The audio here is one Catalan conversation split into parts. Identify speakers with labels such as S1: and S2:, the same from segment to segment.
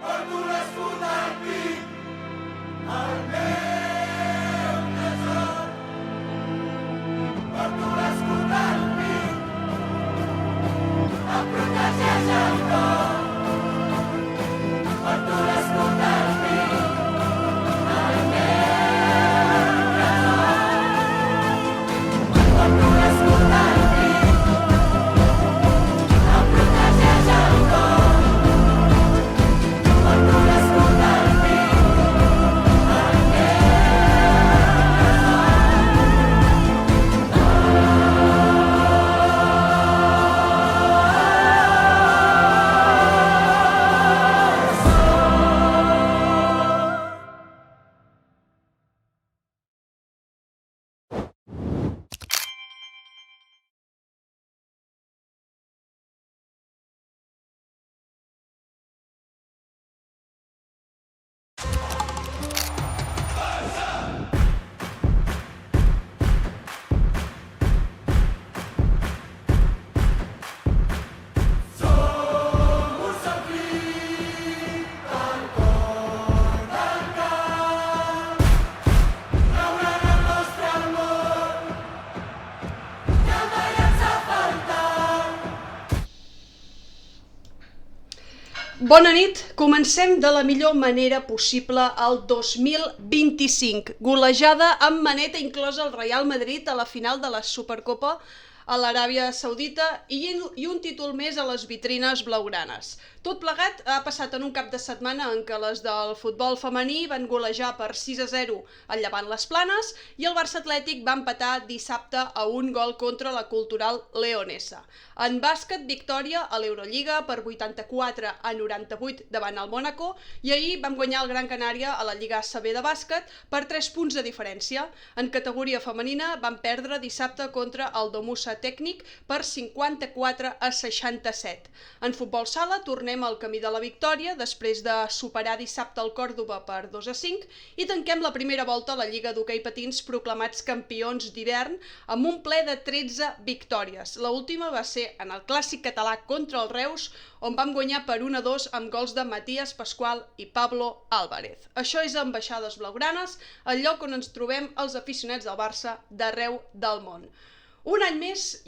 S1: Porto l'escut al pit, el meu tresor. Porto l'escut al pit, em protegeix el cor. Porto l'escut al pit, el meu tresor. Porto l'escut al pit, em protegeix el cor. Porto l'escut al pit, el meu
S2: Bona nit, comencem de la millor manera possible el 2025. Golejada amb maneta inclosa el Real Madrid a la final de la Supercopa a l'Aràbia Saudita i un títol més a les vitrines blaugranes. Tot plegat ha passat en un cap de setmana en què les del futbol femení van golejar per 6-0 al Llevant Les Planes i el Barça Atlètic va empatar dissabte a un gol contra la Cultural Leonesa. En bàsquet, victòria a l'Eurolliga per 84-98 davant el Mónaco i ahir vam guanyar el Gran Canària a la Lliga ACB de bàsquet per 3 punts de diferència. En categoria femenina vam perdre dissabte contra el Domusa Tècnic per 54-67. En futbol sala tornem al camí de la victòria després de superar dissabte el Còrdova per 2-5 i tanquem la primera volta a la Lliga d'Hoquei Patins proclamats campions d'hivern amb un ple de 13 victòries. L'última va ser en el clàssic català contra el Reus, on vam guanyar per 1-2 amb gols de Matías Pascual i Pablo Álvarez. Això és Ambaixades Blaugranes, el lloc on ens trobem els aficionats del Barça d'arreu del món. Un any més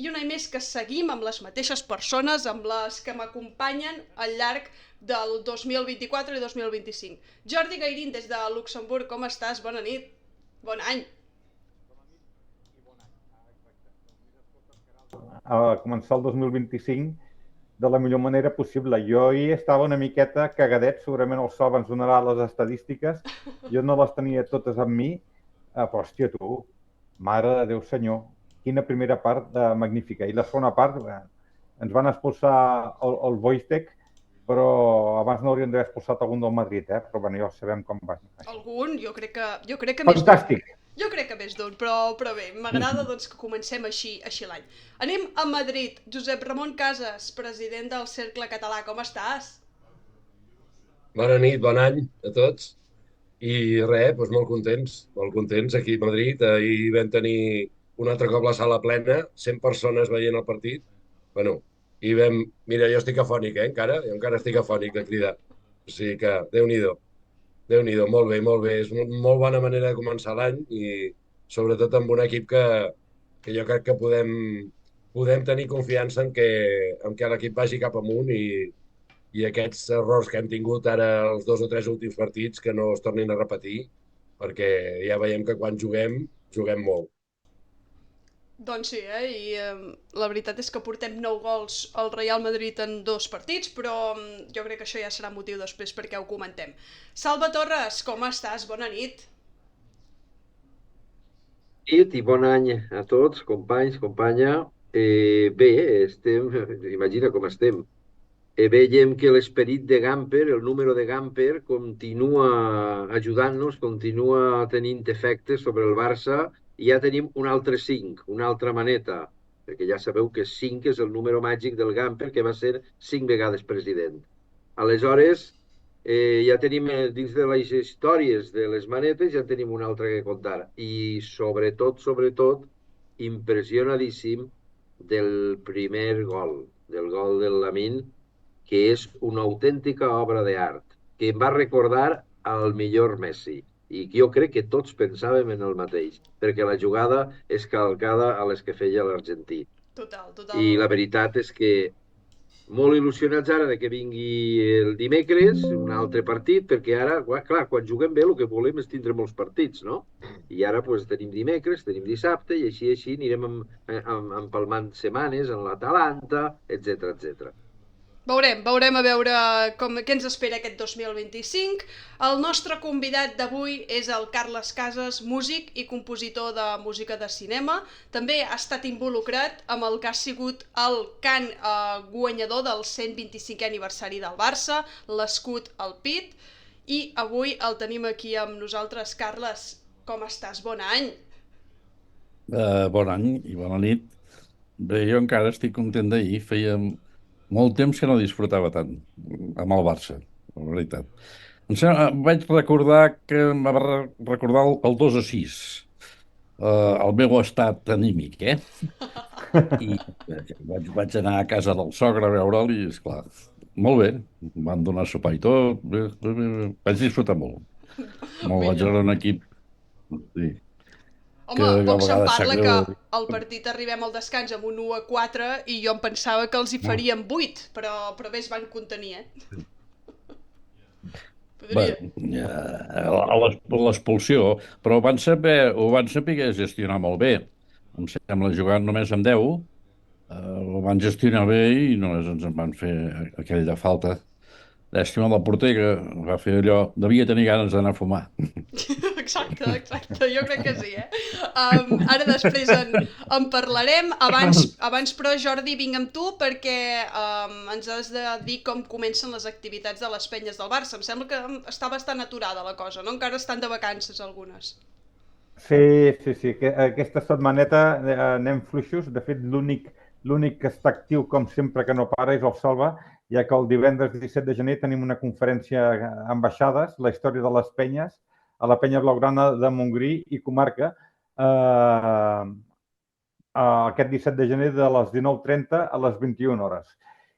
S2: que seguim amb les mateixes persones, amb les que m'acompanyen al llarg del 2024 i 2025. Jordi Gairín, des de Luxemburg, com estàs? Bona nit. Bon any.
S3: A començar el 2025 de la millor manera possible. Jo hi estava una miqueta cagadet, segurament el Sol ens donarà les estadístiques, jo no les tenia totes amb mi, però hòstia tu, mare de Déu senyor, quina primera part magnífica. I la segona part, ens van expulsar el Wojtek, però abans no haurien d'haver expulsat algun del Madrid, però bueno, ja sabem com va.
S2: Algun? Jo crec que més
S3: Fantàstic!
S2: Jo crec que més d'un, però bé, m'agrada doncs, que comencem així l'any. Anem a Madrid. Josep Ramon Casas, president del Cercle Català, com estàs?
S4: Bona nit, bon any a tots. I res, doncs molt contents aquí a Madrid. Ahir vam tenir un altre cop la sala plena, 100 persones veient el partit. Bueno, i vam... Mira, jo estic afònic, encara? Jo encara estic afònic de cridar. O sigui que, Déu-n'hi-do. Déu-n'hi-do, molt bé, molt bé. És una molt bona manera de començar l'any i sobretot amb un equip que jo crec que podem tenir confiança en que l'equip vagi cap amunt i aquests errors que hem tingut ara els 2 o 3 últims partits que no es tornin a repetir, perquè ja veiem que quan juguem molt.
S2: Doncs sí, i la veritat és que portem 9 gols al Real Madrid en 2 partits, però jo crec que això ja serà motiu després perquè ho comentem. Salva Torres, com estàs? Bona nit.
S5: Nit i bon any a tots, companys, companya. Bé, imagina com estem. Veiem que l'esperit de Gamper, el número de Gamper, continua ajudant-nos, continua tenint efectes sobre el Barça i ja tenim un altre 5, una altra maneta, perquè ja sabeu que 5 és el número màgic del Gamper, que va ser 5 vegades president. Aleshores, ja tenim dins de les històries de les manetes, ja tenim una altra que contar. I sobretot, impressionadíssim del primer gol, del gol del Lamine, que és una autèntica obra d'art. que em va recordar al millor Messi. I jo crec que tots pensàvem en el mateix, perquè la jugada és calcada a les que feia l'argentí.
S2: Total,
S5: I la
S2: totalment.
S5: veritat és que molt il·lusionats ara de que vingui el dimecres, un altre partit, perquè ara, clar, quan juguem bé el que volem és tindre molts partits, no? I ara pues, tenim dimecres, tenim dissabte, i així anirem empalmant setmanes en l'Atalanta, etc etc.
S2: Veurem a veure què ens espera aquest 2025. El nostre convidat d'avui és el Carles Casas, músic i compositor de música de cinema. També ha estat involucrat amb el que ha sigut el cant guanyador del 125è aniversari del Barça, l'escut al pit, i avui el tenim aquí amb nosaltres. Carles, com estàs? Bon any!
S1: Bon any i bona nit. Bé, jo encara estic content d'ahir. Feia molt temps que no disfrutava tant amb el Barça, la veritat. Vaig recordar que em va recordar el 2-6, el meu estat anímic, eh? I vaig anar a casa del sogre a veure'l i, esclar, molt bé. Em van donar sopar i tot. Bé. Vaig disfrutar molt. Molt, vaig
S2: Millor.
S1: veure un equip... Sí,
S2: Home,
S1: que a
S2: poc se'n
S1: vegades
S2: parla
S1: sap
S2: que
S1: greu.
S2: al partit arribem al descans amb un 1-4 i jo em pensava que els hi faríem 8, però bé es van contenir, eh?
S1: Bé,
S2: Podria...
S1: l'expulsió, però ho van saber gestionar molt bé. Em sembla, jugant només amb 10, ho van gestionar bé i només ens en van fer aquella falta. Llàstima del porter que va fer allò, devia tenir ganes d'anar a fumar.
S2: Exacte, jo crec que sí, eh? Ara després en parlarem. Abans però, Jordi, vinc amb tu perquè ens has de dir com comencen les activitats de les penyes del Barça. Em sembla que està bastant aturada la cosa, no? Encara estan de vacances algunes.
S3: Sí. Aquesta setmaneta anem fluixos. De fet, l'únic que està actiu, com sempre, que no para, és el Salva, ja que el divendres 17 de gener tenim una conferència amb baixades, la història de les penyes, a la penya blaugrana de Montgrí i comarca, aquest 17 de gener de les 19:30 a les 21 hores.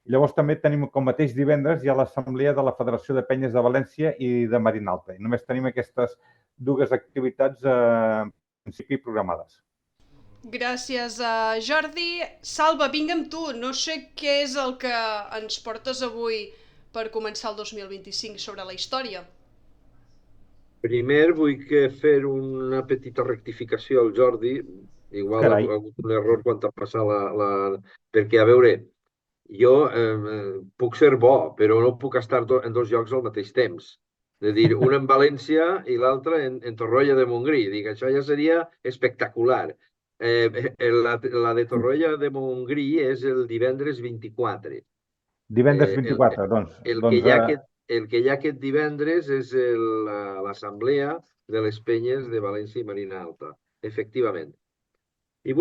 S3: Llavors també tenim com mateix divendres ja l'assemblea de la Federació de Penyes de València i de Marinalta. I només tenim aquestes dues activitats en principi programades.
S2: Gràcies, Jordi. Salva, vinc amb tu. No sé què és el que ens portes avui per començar el 2025 sobre la història.
S5: Primer vull fer una petita rectificació al Jordi. Igual
S3: Carai.
S5: ha hagut un error quan t'ha passat Perquè, a veure, jo puc ser bo, però no puc estar en dos llocs al mateix temps. És a dir, un en València i l'altre en Torroella de Montgrí. Dic, això ja seria espectacular. La de Torroella de Montgrí és el divendres 24.
S3: Divendres 24, doncs.
S5: El que hi ha aquest divendres és l'assemblea de les penyes de València i Marina Alta, efectivament. I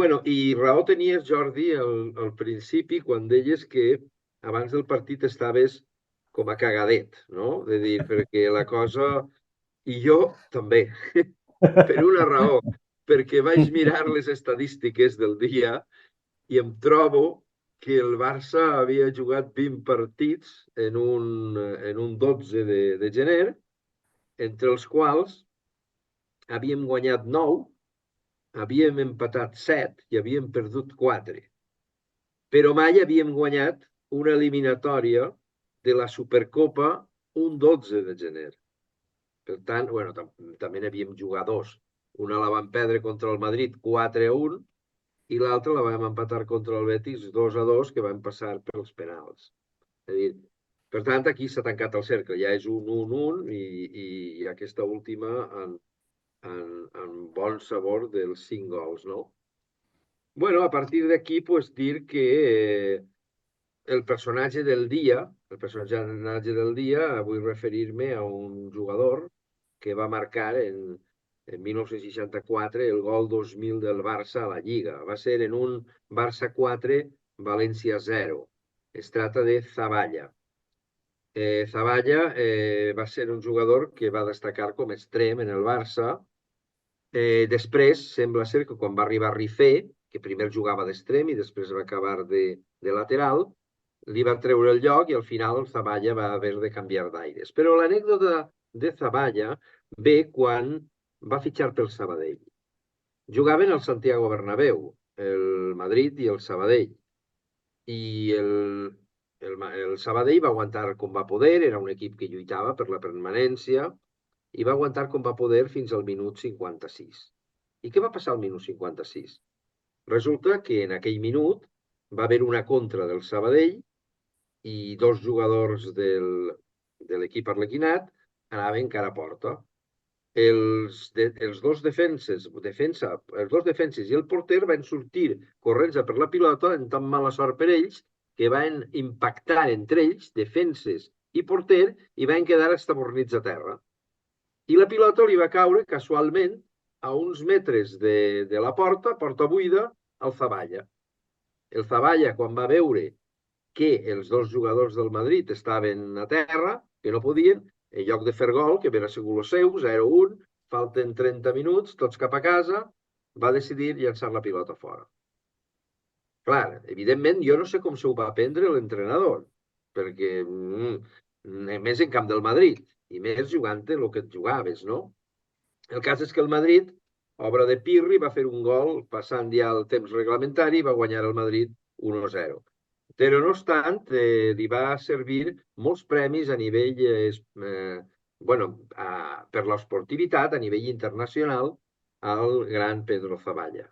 S5: raó tenies, Jordi, al principi, quan deies que abans del partit estaves com a cagadet, no? De dir, perquè la cosa... I jo també, per una raó, perquè vaig mirar les estadístiques del dia i em trobo que el Barça havia jugat 20 partits en un 12 de gener, entre els quals havíem guanyat 9, havíem empatat 7 i havíem perdut 4. Però mai havíem guanyat una eliminatòria de la Supercopa un 12 de gener. Per tant, també n'havíem jugat 2. Una la vam perdre contra el Madrid 4-1 i l'altra la vam empatar contra el Betis 2-2, que vam passar pels penals. És a dir, per tant, aquí s'ha tancat el cercle. Ja és un 1-1 i aquesta última en bon sabor dels 5 gols, no? A partir d'aquí, dir que el personatge del dia, vull referir-me a un jugador que va marcar en 1964 el gol 2000 del Barça a la Lliga. Va ser en un Barça 4, València 0. Es tracta de Zavalla. Zavalla va ser un jugador que va destacar com extrem en el Barça. Després, sembla ser que quan va arribar Rifé, que primer jugava d'extrem i després va acabar de lateral, li van treure el lloc i al final Zavalla va haver de canviar d'aires. Però l'anècdota de Zavalla ve quan va fitxar pel Sabadell. Jugaven al Santiago Bernabéu, el Madrid i el Sabadell. I el Sabadell va aguantar com va poder, era un equip que lluitava per la permanència, i va aguantar com va poder fins al minut 56. I què va passar al minut 56? Resulta que en aquell minut va haver una contra del Sabadell i dos jugadors de l'equip arlequinat anaven cara a porta. Els dos defenses i el porter van sortir corrents per la pilota en tan mala sort per ells que van impactar entre ells, defenses i porter, i van quedar estabornits a terra. I la pilota li va caure casualment a uns metres de la porta buida, al Zavalla. El Zavalla, quan va veure que els dos jugadors del Madrid estaven a terra, que no podien, en lloc de fer gol, que havien sigut els seus, 0-1, falten 30 minuts, tots cap a casa, va decidir llançar la pilota fora. Clar, evidentment, jo no sé com s'ho va prendre l'entrenador, perquè més en camp del Madrid, i més jugant el que et jugaves, no? El cas és que el Madrid, obra de Pirri, va fer un gol passant ja el temps reglamentari i va guanyar el Madrid 1-0. Però, no obstant, li va servir molts premis a nivell, per l'esportivitat, a nivell internacional, al gran Pedro Zavalla.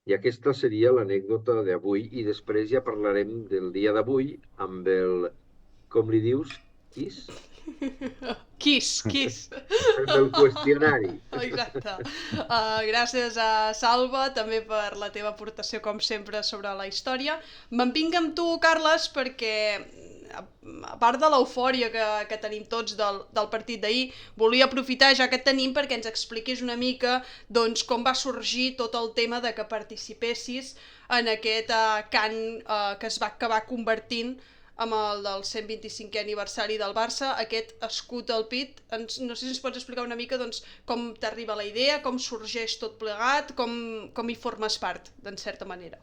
S5: I aquesta seria l'anècdota d'avui, i després ja parlarem del dia d'avui amb el, com li dius, Kiss?
S2: Kiss.
S5: El qüestionari.
S2: Exacte. Gràcies a Salva també per la teva aportació, com sempre, sobre la història. Me'n vinc amb tu, Carles, perquè a part de l'eufòria que tenim tots del partit d'ahir, volia aprofitar, ja que et tenim, perquè ens expliquis una mica doncs, com va sorgir tot el tema de que participessis en aquest cant que es va acabar convertint amb el del 125è aniversari del Barça, aquest escut al pit. No sé si ens pots explicar una mica doncs, com t'arriba la idea, com sorgeix tot plegat, com hi formes part, d'en certa manera.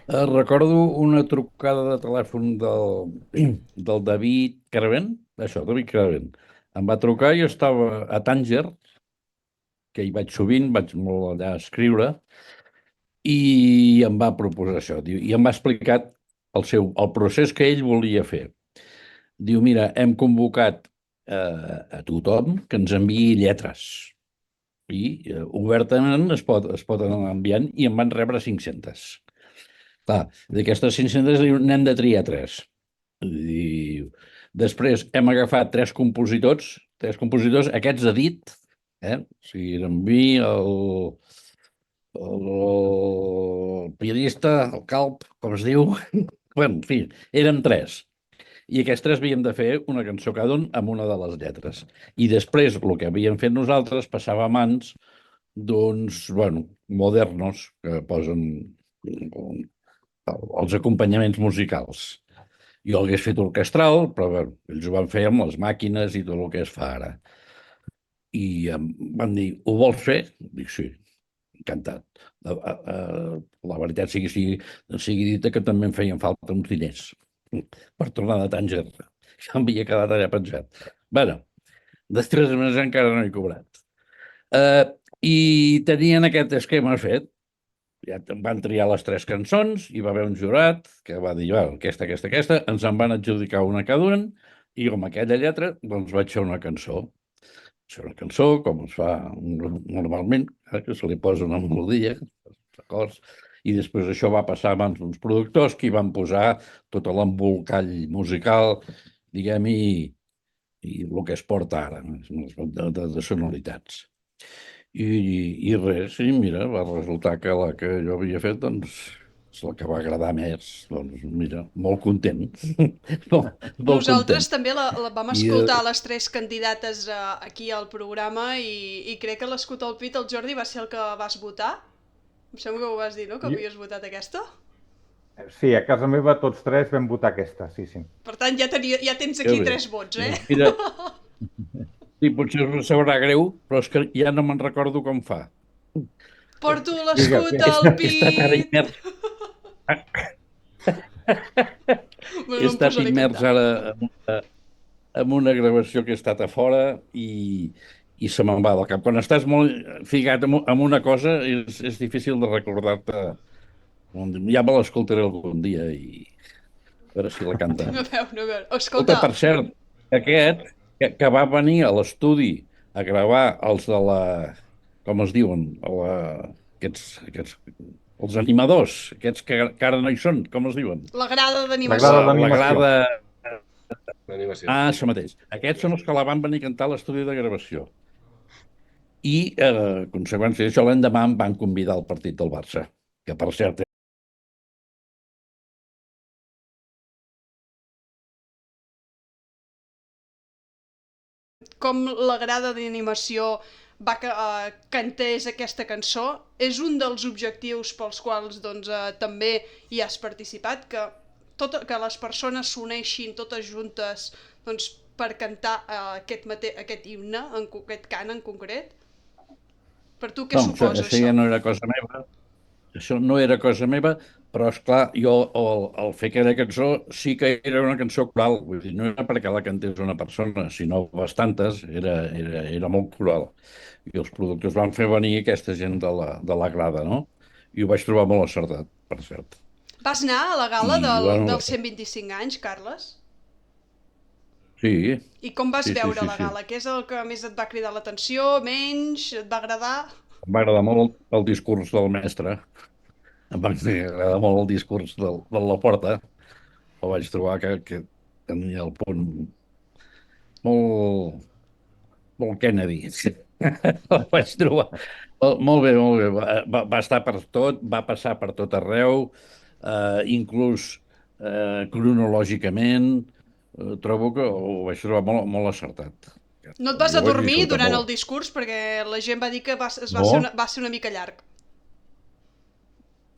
S1: Recordo una trucada de telèfon del David Cravent, David Cravent. Em va trucar, jo estava a Tànger, que hi vaig sovint, vaig molt allà a escriure, i em va proposar això, i em va explicar el procés que ell volia fer. Diu, mira, hem convocat a tothom que ens enviï lletres, i obertament es poden anar enviant, i en van rebre 500. Clar, d'aquestes 500 n'hem de triar 3. Després hem agafat 3 compositors, aquests a dit, o sigui, eren mi, el pianista, el calp, com es diu, en fi, érem 3. I aquests 3 havíem de fer una cançó cada un amb una de les lletres. I després, el que havíem fet nosaltres, passava a mans d'uns, modernos, que posen els acompanyaments musicals. Jo l'hagués fet orquestral, però ells ho van fer amb les màquines i tot el que es fa ara. I em van dir, ho vols fer? Dic, sí, encantat. La veritat sigui dita que també em feien falta uns diners per tornar de Tànger. Ja m'havia quedat allà pensat. De 3 mesos encara no he cobrat. I tenien aquest esquema fet. Ja van triar les 3 cançons, hi va haver un jurat que va dir, aquesta, ens en van adjudicar una cada una, i amb aquella lletra doncs vaig fer una cançó. Una cançó, com es fa normalment, que se li posa una melodia, acords, i després això va passar a mans d'uns productors que hi van posar tot l'embolcall musical, diguem, i el que es porta ara, de sonoritats. I res, sí, mira, va resultar que la que jo havia fet, doncs, és la que va agradar més. Doncs, mira, molt content.
S2: Nosaltres també vam escoltar les 3 candidates aquí al programa i crec que l'escut al pit, el Jordi, va ser el que vas votar. Em sembla que ho vas dir, no?, que havies votat aquesta?
S3: Sí, a casa meva tots 3 vam votar aquesta, sí.
S2: Per tant, ja tens aquí 3 vots, eh?
S1: Mira, sí, potser us sabrà greu, però és que ja no me'n recordo com fa.
S2: Porto l'escut al pit! No
S1: He
S2: em
S1: estat
S2: posaré a
S1: immers
S2: cantar.
S1: ara en una gravació que he estat a fora i se me'n va del cap. Quan estàs molt ficat en una cosa és difícil de recordar-te. Ja me l'escoltaré algun dia i a veure si la canta.
S2: No veu, no veu.
S1: Escolta,
S2: Escolta,
S1: per cert, aquest que va venir a l'estudi a gravar els de la... com es diuen? Aquests, els animadors, aquests que ara no hi són, com es diuen?
S2: la grada
S3: La
S2: d'animació.
S3: grada
S1: La
S3: d'animació.
S1: grada...
S4: L'animació.
S1: Ah, això mateix. Aquests són els que la van venir a cantar a l'estudi de gravació. I, a conseqüència d'això, l'endemà em van convidar al partit del Barça, que per cert
S2: Com la grada d'animació cantés aquesta cançó, és un dels objectius pels quals doncs, també hi has participat, que les persones s'uneixin totes juntes doncs, per cantar aquest himne, aquest cant en concret. Per tu què
S1: no,
S2: suposa
S1: això ja
S2: això?
S1: no era cosa meva. Això no era cosa meva, però, és clar, jo el fer aquella cançó sí que era una cançó coral. Vull dir, no era perquè la cantés una persona, sinó bastantes, era molt coral. I els productors van fer venir aquesta gent de la grada, no? I ho vaig trobar molt acertat, per cert.
S2: Vas anar a la gala
S1: I, bueno,
S2: dels 125 anys, Carles?
S1: sí,
S2: I com vas
S1: sí, sí,
S2: veure
S1: sí,
S2: la
S1: sí.
S2: gala? Què és el que més et va cridar l'atenció? Menys? Et va agradar?
S1: Em va agradar molt el discurs del mestre. Em va agradar molt el discurs de la porta. El vaig trobar que tenia el punt molt, molt Kennedy. El vaig trobar molt bé, molt bé. Va estar per tot, va passar per tot arreu, inclús cronològicament. Trobo que ho vaig trobar molt, molt acertat.
S2: No et vas
S1: Jo ho vaig
S2: adormir
S1: disfrutar
S2: durant el
S1: molt.
S2: discurs perquè la gent va dir que
S1: No?
S2: va ser una mica llarg.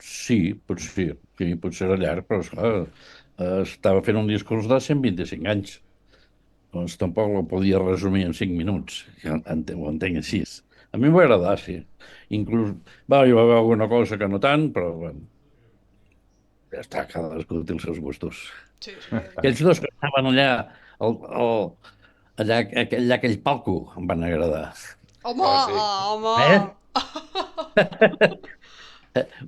S1: Sí, potser era llarg, però esclar, estava fent un discurs de 125 anys. Doncs tampoc la podia resumir en 5 minuts, que ho entenc així. A mi em va agradar, sí. Inclús, hi va haver alguna cosa que no tant, però bueno, ja està, cadascú té els seus gustos.
S2: Sí, sí.
S1: Aquells dos que estaven allà, allà aquell palco, em van agradar.
S2: Home,
S4: Ah, sí.
S2: home!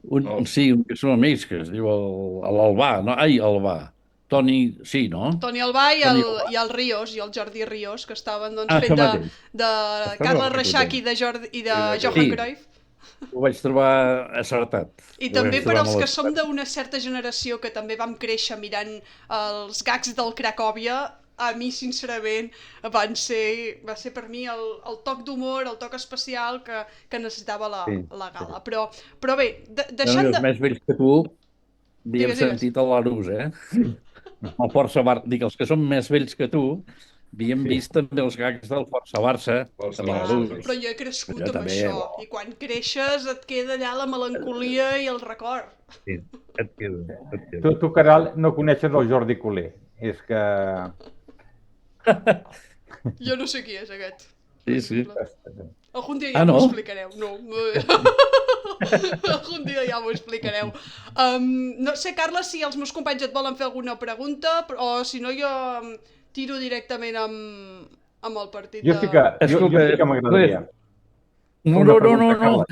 S4: Oh.
S1: Sí, que són amics, que es diu l'Albà, no? Ai, Albà. Toni, sí, no?
S2: Toni Albà
S1: Toni Albà.
S2: i el Ríos, i el Jordi Ríos, que estaven doncs,
S1: Això
S2: fent
S1: mateix.
S2: de
S1: Això
S2: Carles
S1: no ho
S2: Reixac i de Johan
S1: Sí.
S2: Cruyff.
S1: Ho vaig trobar acertat.
S2: I
S1: Ho
S2: també
S1: vaig
S2: per
S1: trobar
S2: als
S1: molt
S2: que som
S1: acertat.
S2: d'una certa generació que també vam créixer mirant els gags del Cracòvia, a mi, sincerament, va ser per mi el toc d'humor, el toc especial que necessitava la gala. Però bé, deixant
S1: Els
S2: de...
S1: més vells que tu havíem
S2: Digues, digues.
S1: sentit a l'Arús, eh? El Força Barça. Dic, els que són més vells que tu havíem
S3: Sí.
S1: vist també els gags del Força Barça,
S4: Força
S1: amb
S4: Barça.
S1: l'Arús.
S2: Però jo he crescut
S1: Jo
S2: amb
S1: també,
S2: això,
S1: bo.
S2: i quan creixes et queda allà la melancolia i el record.
S1: Sí, et queda, et queda.
S3: Tu, Caral, no coneixes el Jordi Culer. És que...
S2: Jo no sé qui és aquest.
S1: Sí, sí.
S2: Algun dia
S1: Ah,
S2: ja
S1: no?
S2: m'ho explicareu. No. Algun dia ja m'ho explicareu. No sé, Carles, si els meus companys et volen fer alguna pregunta, o si no jo tiro directament amb el partit
S3: Jo sí que, jo
S1: Escolta,
S3: sí que m'agradaria.
S1: No,
S3: Una
S1: no, no,
S3: pregunta,
S1: no, no.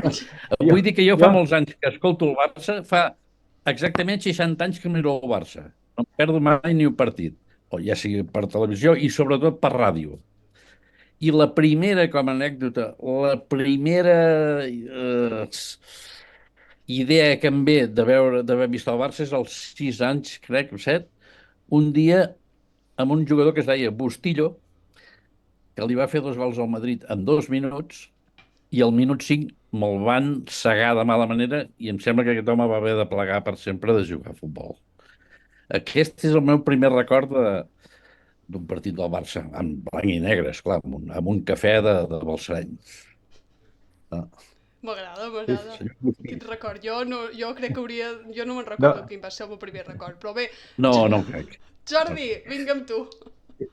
S3: Carles.
S1: Vull dir que jo fa molts anys que escolto el Barça, fa exactament 60 anys que miro el Barça. No em perdo mai ni un partit, o ja sigui per televisió i sobretot per ràdio. I la primera, com a anècdota, la primera idea que em ve d'haver vist el Barça és als 6 anys, crec, 7, un dia amb un jugador que es deia Bustillo, que li va fer 2 gols al Madrid en 2 minuts, i al minut 5 me'l van cegar de mala manera i em sembla que aquest home va haver de plegar per sempre de jugar a futbol. Aquest és el meu primer record d'un partit del Barça, en blanc i negre, esclar, amb un cafè de Balsareny.
S2: M'agrada.
S1: senyor Bustillo.
S2: Quin record. Jo crec que hauria... Jo no me'n recordo quin va ser el meu primer record, però bé.
S1: No, no ho crec.
S2: Jordi, vinga amb tu.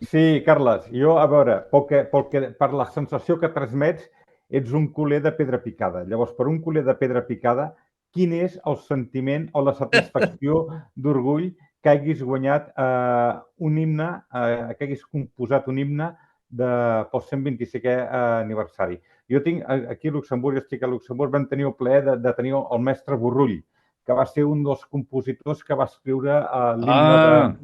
S3: Sí, Carles, jo, a veure, per la sensació que transmets, ets un culer de pedra picada. Llavors, per un culer de pedra picada, quin és el sentiment o la satisfacció d'orgull que haguis guanyat un himne, que haguis composat un himne pel 125è aniversari. Jo tinc aquí a Luxemburg, estic a Luxemburg, vam tenir el plaer de tenir el mestre Borrull, que va ser un dels compositors que va escriure l'himne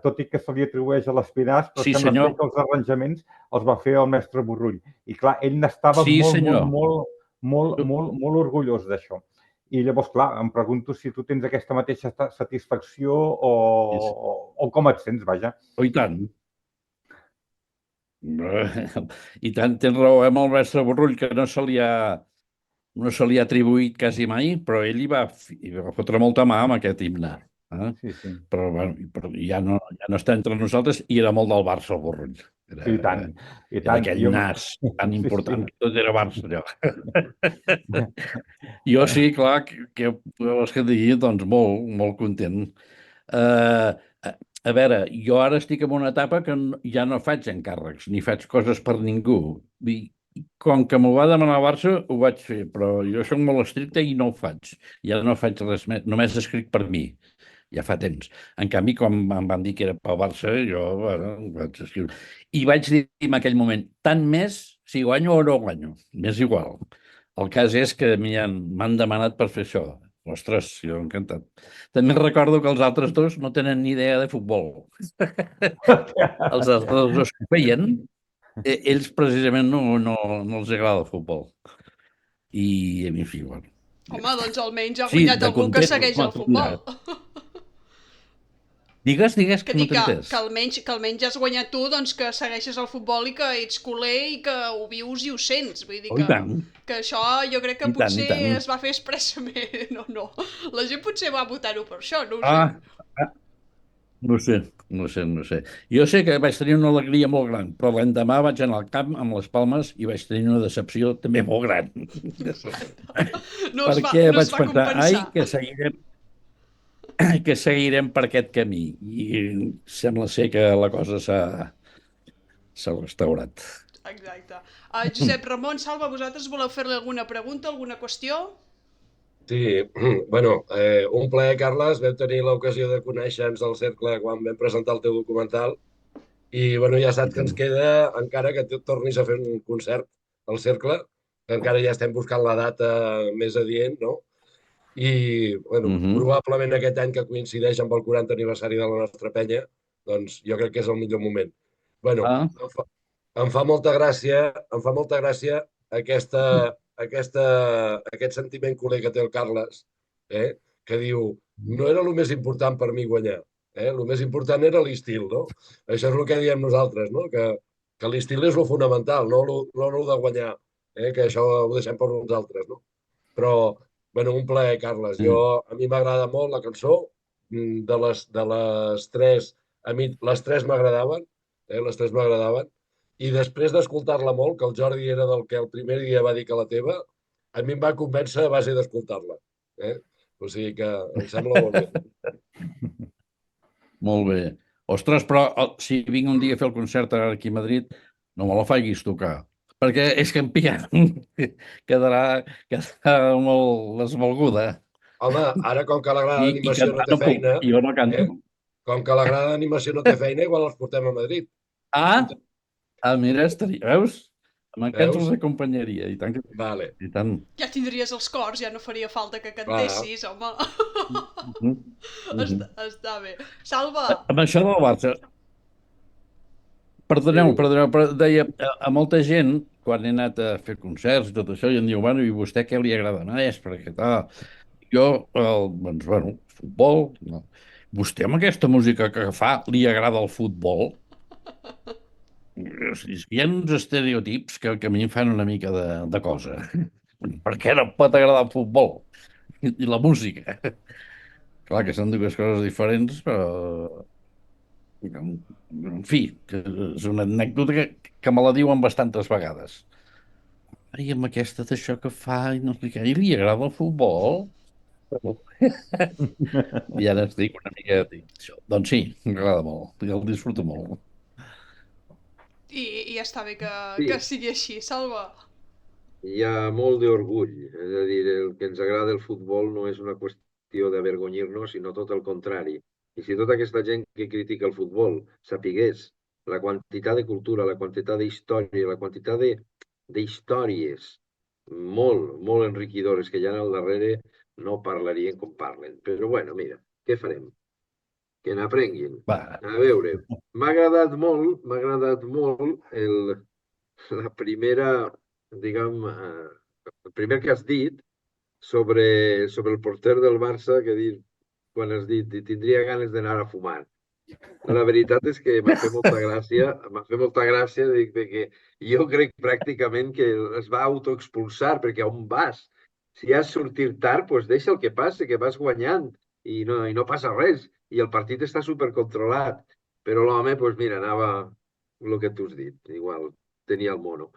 S3: tot i que se li atribueix a l'Espinàs, però
S1: Sí,
S3: sembla
S1: senyor.
S3: ser que els arranjaments els va fer el mestre Borrull. I clar, ell n'estava
S1: Sí, senyor.
S3: molt orgullós d'això. I llavors, clar, em pregunto si tu tens aquesta mateixa satisfacció o com et sents, vaja.
S1: Oh, i tant. I tant, tens raó, amb el mestre Borrull, que no se li ha atribuït quasi mai, però ell hi va fotre molta mà amb aquest himne.
S3: Sí, sí.
S1: Però, bueno, ja no està entre nosaltres i era molt del Barça, el Borrull.
S3: I tant, i
S1: Era
S3: tant.
S1: aquell nas tan important que tot era Barça, allò. Jo sí, clar, que vols que et digui, doncs molt content. A veure, jo ara estic en una etapa que ja no faig encàrrecs, ni faig coses per ningú. Com que m'ho va demanar Barça, ho vaig fer, però jo soc molt estricte i no ho faig. Ja no faig res més, només escric per mi. Ja fa temps. En canvi, quan em van dir que era pel Barça, jo vaig escriure. I vaig dir en aquell moment, tant més si guanyo o no guanyo. M'és igual. El cas és que m'han demanat per fer això. Ostres, jo encantat. També recordo que els altres dos no tenen ni idea de futbol. Els altres dos que feien, ells precisament no els agrada el futbol. I, en fi, bueno.
S2: Home, doncs almenys ha guanyat algú que segueix el futbol.
S1: Digues,
S2: que dic que almenys has guanyat tu, doncs que segueixes el futbol i que ets culer i que ho vius i ho sents. Vull dir que això jo crec que potser es va fer expressament, no. La gent potser va votar-ho per això, no ho sé.
S1: No sé. Jo sé que vaig tenir una alegria molt gran, però l'endemà vaig anar al camp amb les palmes i vaig tenir una decepció també molt gran. Perquè vaig pensar, que seguirem per aquest camí. I sembla ser que la cosa s'ha restaurat.
S2: Exacte. Josep Ramon, Salva, vosaltres voleu fer-li alguna pregunta, alguna qüestió?
S4: Sí, bueno, un plaer, Carles. Vam tenir l'ocasió de conèixer-nos al Cercle quan vam presentar el teu documental i, bueno, ja saps que ens queda encara que tornis a fer un concert al Cercle, que encara ja estem buscant la data més adient, no? I, bueno, probablement aquest any que coincideix amb el 40 aniversari de la nostra penya, doncs jo crec que és el millor moment. Bueno, em fa molta gràcia aquest sentiment culer que té el Carles, que diu, no era el més important per mi guanyar, el més important era l'estil, no? Això és el que diem nosaltres, no? Que l'estil és el fonamental, no el de guanyar, que això ho deixem per nosaltres, no? Però, bueno, un plaer, Carles. A mi m'agrada molt la cançó, de les tres, a mi les tres m'agradaven, i després d'escoltar-la molt, que el Jordi era del que el primer dia va dir que la teva, a mi em va convèncer a base d'escoltar-la. O sigui que em sembla molt bé.
S1: Molt bé. Ostres, però si vinc un dia a fer el concert aquí a Madrid, no me la facis tocar. Perquè és que en piano quedarà molt desvalguda.
S4: Home, ara com que la grada d'animació no té feina...
S1: Jo no canto.
S4: Com que la grada d'animació no té feina, igual els portem a Madrid.
S1: Mira, veus? M'encanta els acompanyaria. I tant que...
S4: Vale.
S1: I tant.
S2: Ja tindries els cors, ja no faria falta que cantessis, home. Està bé. Salva!
S1: Amb això del Barça... Perdoneu, però deia, a molta gent, quan he anat a fer concerts i tot això, i em diu, bueno, i vostè què li agrada més? Perquè jo, doncs, bueno, futbol... No. Vostè amb aquesta música que fa li agrada el futbol? Hi ha uns estereotips que a mi em fan una mica de cosa. Per què no pot agradar el futbol? I la música. Clar que són dues coses diferents, però... En fi, és una anècdota que me la diuen bastantes vegades. I amb aquesta d'això que fa, i no sé què, i li agrada el futbol? I ara estic una mica... Doncs sí, m'agrada molt, i el disfruto molt.
S2: I està bé que sigui així, Salva.
S5: hi ha molt d'orgull. És a dir, el que ens agrada el futbol no és una qüestió d'avergonyir-nos, sinó tot el contrari. I si tota aquesta gent que critica el futbol sapigués la quantitat de cultura, la quantitat d'història, la quantitat d'històries molt, molt enriquidores que hi ha al darrere, no parlarien com parlen. Però bueno, mira, què farem? Que n'aprenguin.
S1: Va,
S5: A veure, m'ha agradat molt la primera, diguem, el primer que has dit sobre el porter del Barça, que dit, quan has dit, tindria ganes d'anar a fumar. La veritat és que m'ha fet molta gràcia de que jo crec pràcticament que es va autoexpulsar, perquè on vas? Si has sortit tard, doncs deixa el que passi, que vas guanyant i no passa res. I el partit està supercontrolat. Però l'home, doncs mira, anava el que tu has dit, igual tenia el mono.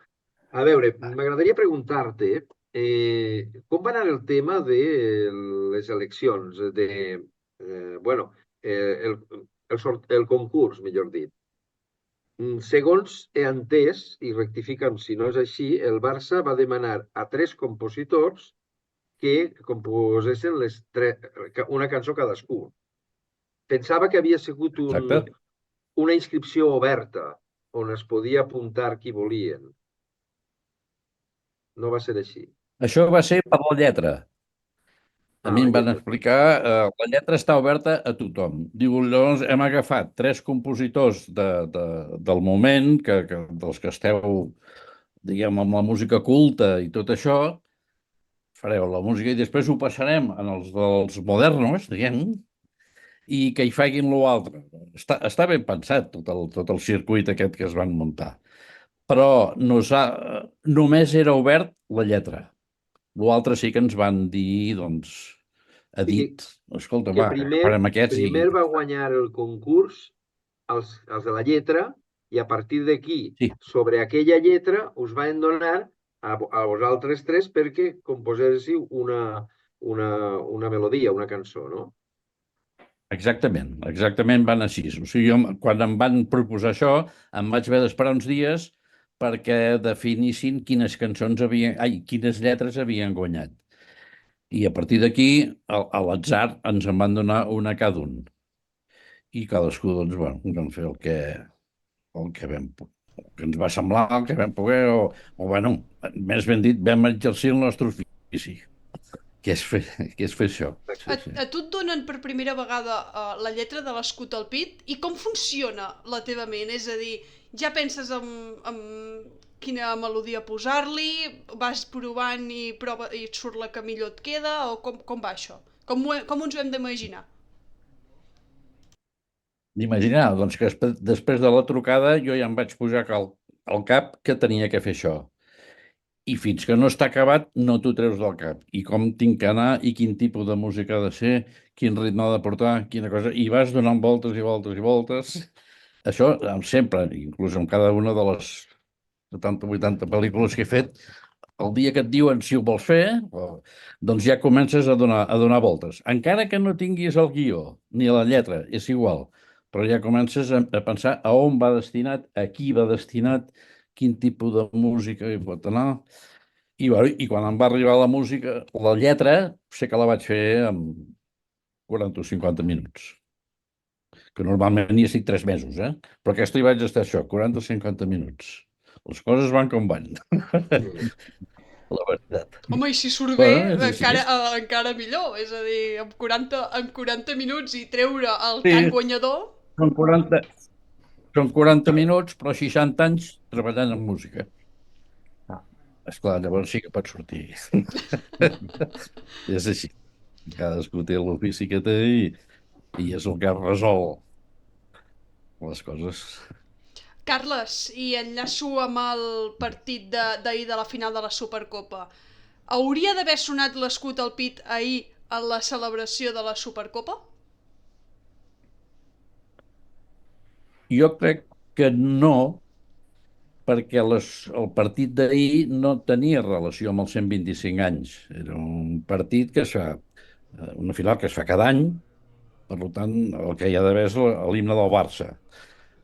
S5: A veure, m'agradaria preguntar-te com va anar el tema de les eleccions, bueno, el concurs, millor dit. Segons he entès, i rectifica'm si no és així, el Barça va demanar a 3 compositors que composessin una cançó cadascú. Pensava que havia sigut
S1: exacte.
S5: una inscripció oberta on es podia apuntar qui volien. No va ser així.
S1: Això va ser per la lletra. A mi
S5: La
S1: em van
S5: lletra.
S1: explicar, la lletra està oberta a tothom. Diu, llavors hem agafat 3 compositors del moment, dels que esteu, diguem, amb la música culta i tot això, fareu la música i després ho passarem en els dels modernos, diguem, i que hi facin l'altre. Està ben pensat tot el circuit aquest que es van muntar. Però només era obert la lletra. L'altre sí que ens van dir, doncs, ha
S5: I
S1: dit, escolta,
S5: que
S1: va, farem aquests
S5: primer va guanyar el concurs els de la lletra i a partir d'aquí,
S1: sí,
S5: sobre aquella lletra, us van donar a vosaltres 3 perquè composéssiu una melodia, una cançó, no?
S1: exactament van així. O sigui, jo, quan em van proposar això, em vaig haver d'esperar uns dies perquè definissin quines lletres havien guanyat. I a partir d'aquí, a l'atzar, ens en van donar una a cada un. I cadascú, doncs, bueno, vam fer el que ens va semblar, el que vam poder, o bueno, més ben dit, vam exercir el nostre ofici, que és fer, que és fer això. Sí, sí.
S2: A tu et donen per primera vegada la lletra de l'escut al pit i com funciona la teva ment? És a dir, ja penses en quina melodia posar-li, vas provant i et surt la que millor et queda o com va això? Com ens ho hem d'imaginar?
S1: Imaginar, doncs, que després de la trucada jo ja em vaig posar al cap que tenia que fer això. I fins que no està acabat, no t'ho treus del cap. I com tinc que anar, i quin tipus de música ha de ser, quin ritme ha de portar, quina cosa... I vas donant voltes i voltes i voltes. Això sempre, inclús en cada una de les 70 o 80 pel·lícules que he fet, el dia que et diuen si ho vols fer, doncs ja comences a donar voltes. Encara que no tinguis el guió, ni la lletra, és igual. Però ja comences a pensar a on va destinat, a qui va destinat, quin tipus de música hi pot anar. I quan em va arribar la música, la lletra, sé que la vaig fer en 40 o 50 minuts. Que normalment hi estic 3 mesos, eh? Però aquesta hi vaig estar això, 40 o 50 minuts. Les coses van com van. La veritat.
S2: Home, i si surt bé,
S1: Bueno, és així.
S2: encara millor. És a dir, en 40 minuts i treure el
S1: Sí.
S2: cant guanyador...
S1: Són 40, són 40 minuts, però 60 anys treballant en música. Esclar, llavors sí que pot sortir. És així. Cadascú té l'ofici que té i és el que resol les coses.
S2: Carles, i enllaço amb el partit d'ahir de la final de la Supercopa. Hauria d'haver sonat l'escut al pit ahir en la celebració de la Supercopa?
S1: Jo crec que no, perquè el partit d'ahir no tenia relació amb els 125 anys. Era un partit que es fa, una final que es fa cada any, per tant, el que hi ha d'haver és l'himne del Barça.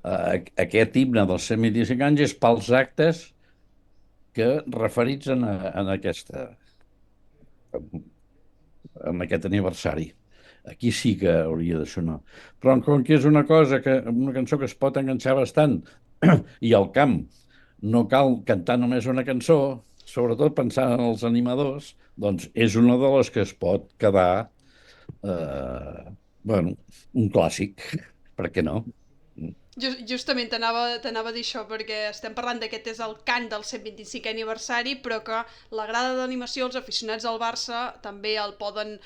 S1: Aquest himne dels 125 anys és pels actes que referits en aquest aniversari. Aquí sí que hauria de sonar. Però com que és una cançó que es pot enganxar bastant i al camp no cal cantar només una cançó, sobretot pensant en els animadors, doncs és una de les que es pot quedar, bueno, un clàssic. Per què no?
S2: Justament t'anava a dir això, perquè estem parlant que és el cant del 125è aniversari, però que la grada d'animació, els aficionats al Barça, també el poden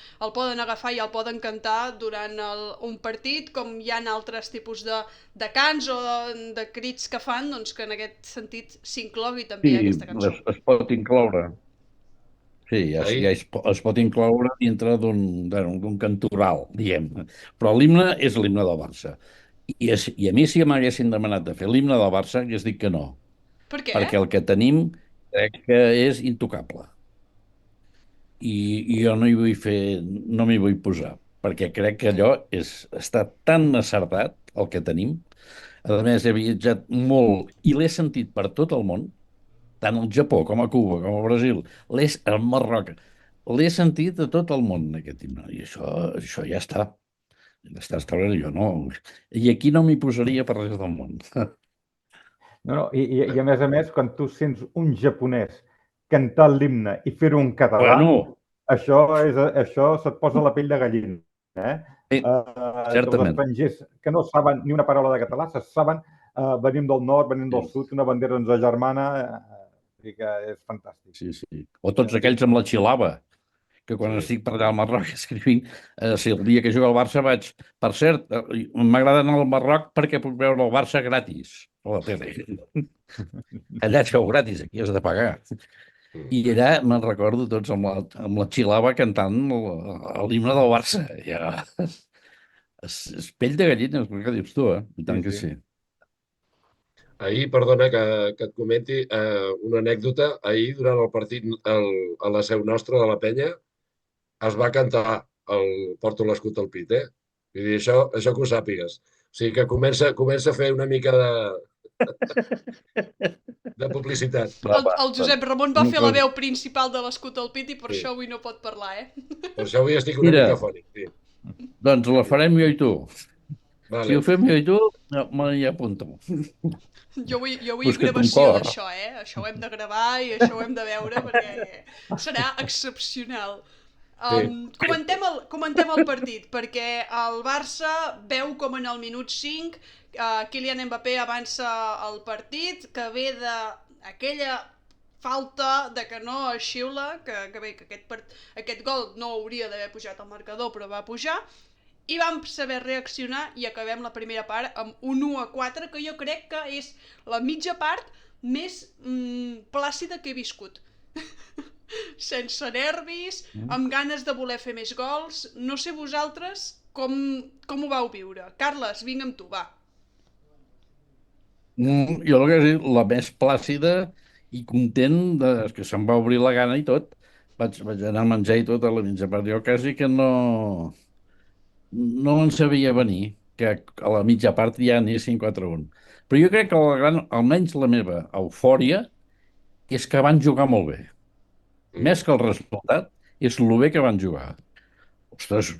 S2: agafar i el poden cantar durant un partit, com hi ha altres tipus de cants o de crits que fan, doncs que en aquest sentit s'inclogui també
S1: Sí,
S2: aquesta cançó.
S1: es pot incloure. Sí, ja
S4: Ahir,
S1: es pot incloure dintre d'un cantoral, diguem. Però l'himne és l'himne del Barça. I a mi, si m'haguessin demanat de fer l'himne del Barça, hagués dit que no,
S2: Per què?
S1: perquè el que tenim crec que és intocable. I jo no m'hi vull posar, perquè crec que allò està tan acertat, el que tenim. A més, he viatjat molt i l'he sentit per tot el món, tant al Japó com a Cuba, com a Brasil, al Marroc. L'he sentit a tot el món, aquest himne, i això ja està. Està establert, jo no. I aquí no m'hi posaria per res del món.
S3: No, i a més, quan tu sents un japonès cantar l'himne i fer-ho en català,
S1: Bueno,
S3: això se't posa la pell de gallina.
S1: sí,
S3: Els
S1: certament.
S3: estrangers que no saben ni una paraula de català, se saben, venim del nord, venim del sud, una bandera ens agermana, i que és fantàstic.
S1: Sí, sí. O tots aquells amb la xilava, que quan estic per allà al Marroc escrivint, si el dia que juga al Barça vaig... Per cert, m'agrada anar al Marroc perquè puc veure el Barça gratis a la tele. Allà es veu gratis, aquí has de pagar. I allà me'n recordo tots amb la xilava cantant l'himne del Barça. Ja, és pell de gallina, és el que dius tu, eh? I tant que sí.
S4: perdona que et comenti una anècdota. Ahir, durant el partit a la seu nostra de la Penya, es va cantar el Porto l'escut al pit, eh? Vull dir, això que ho sàpigues. O sigui que comença a fer una mica de publicitat.
S2: El Josep Ramon va fer la veu principal de l'escut al pit i per això avui no pot parlar,
S4: Per això avui estic una mica fònic. Sí.
S1: Doncs la farem jo i tu.
S4: Vale.
S1: Si ho fem jo i tu, m'hi apunto.
S2: Jo vull
S1: Busca't un
S2: gravació
S1: cor.
S2: d'això, Això ho hem de gravar i això ho hem de veure perquè serà excepcional. Comentem el partit, perquè el Barça veu com en el minut 5 Kylian Mbappé avança el partit, que ve d'aquella falta de que no es xiula, que bé, que aquest gol no hauria d'haver pujat al marcador, però va pujar, i vam saber reaccionar i acabem la primera part amb un 1-4, que jo crec que és la mitja part més plàcida que he viscut. Sense nervis, amb ganes de voler fer més gols. No sé vosaltres com ho vau viure. Carles, vinc amb tu, va.
S1: Jo el que és la més plàcida i content que se'm va obrir la gana i tot. Vaig anar a menjar i tot a la mitja part. Jo quasi que no me'n sabia venir que a la mitja part ja anessin 4-1. Però jo crec que almenys la meva eufòria és que van jugar molt bé. Més que el resultat, és el bé que van jugar. Ostres,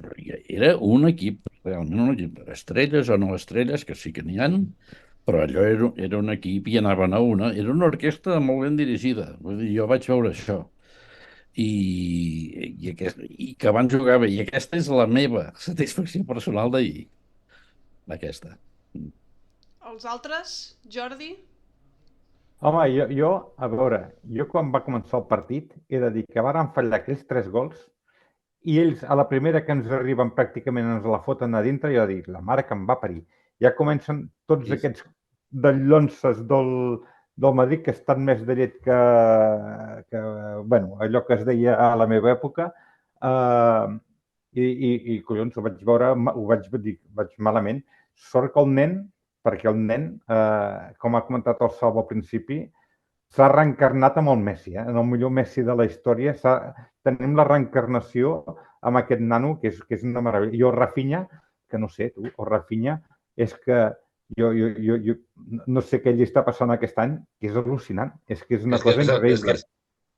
S1: era un equip, realment un equip d'estrelles o no estrelles, que sí que n'hi ha, però allò era un equip i anaven a una. Era una orquestra molt ben dirigida. Vull dir, jo vaig veure això. I que van jugar bé. I aquesta és la meva satisfacció personal d'ahir. Aquesta.
S2: Els altres, Jordi?
S3: Home, a veure, jo quan va començar el partit he de dir que varen fallar aquells 3 gols i ells a la primera que ens arriben pràcticament ens la foten a dintre i jo dic, la mare que em va parir. Ja comencen tots aquests dallonses del Madrid que estan més de llet que bueno, allò que es deia a la meva època i collons, ho vaig veure, ho vaig dir, vaig malament. Sort que el nen, perquè el nen, com ha comentat el Salvo al principi, s'ha reencarnat amb el Messi, en el millor Messi de la història. Tenim la reencarnació amb aquest nano, que és una meravella. I el Rafinha, que no sé, tu, el Rafinha, és que Jo no sé què li està passant aquest any, que és al·lucinant. És que és una cosa increïble.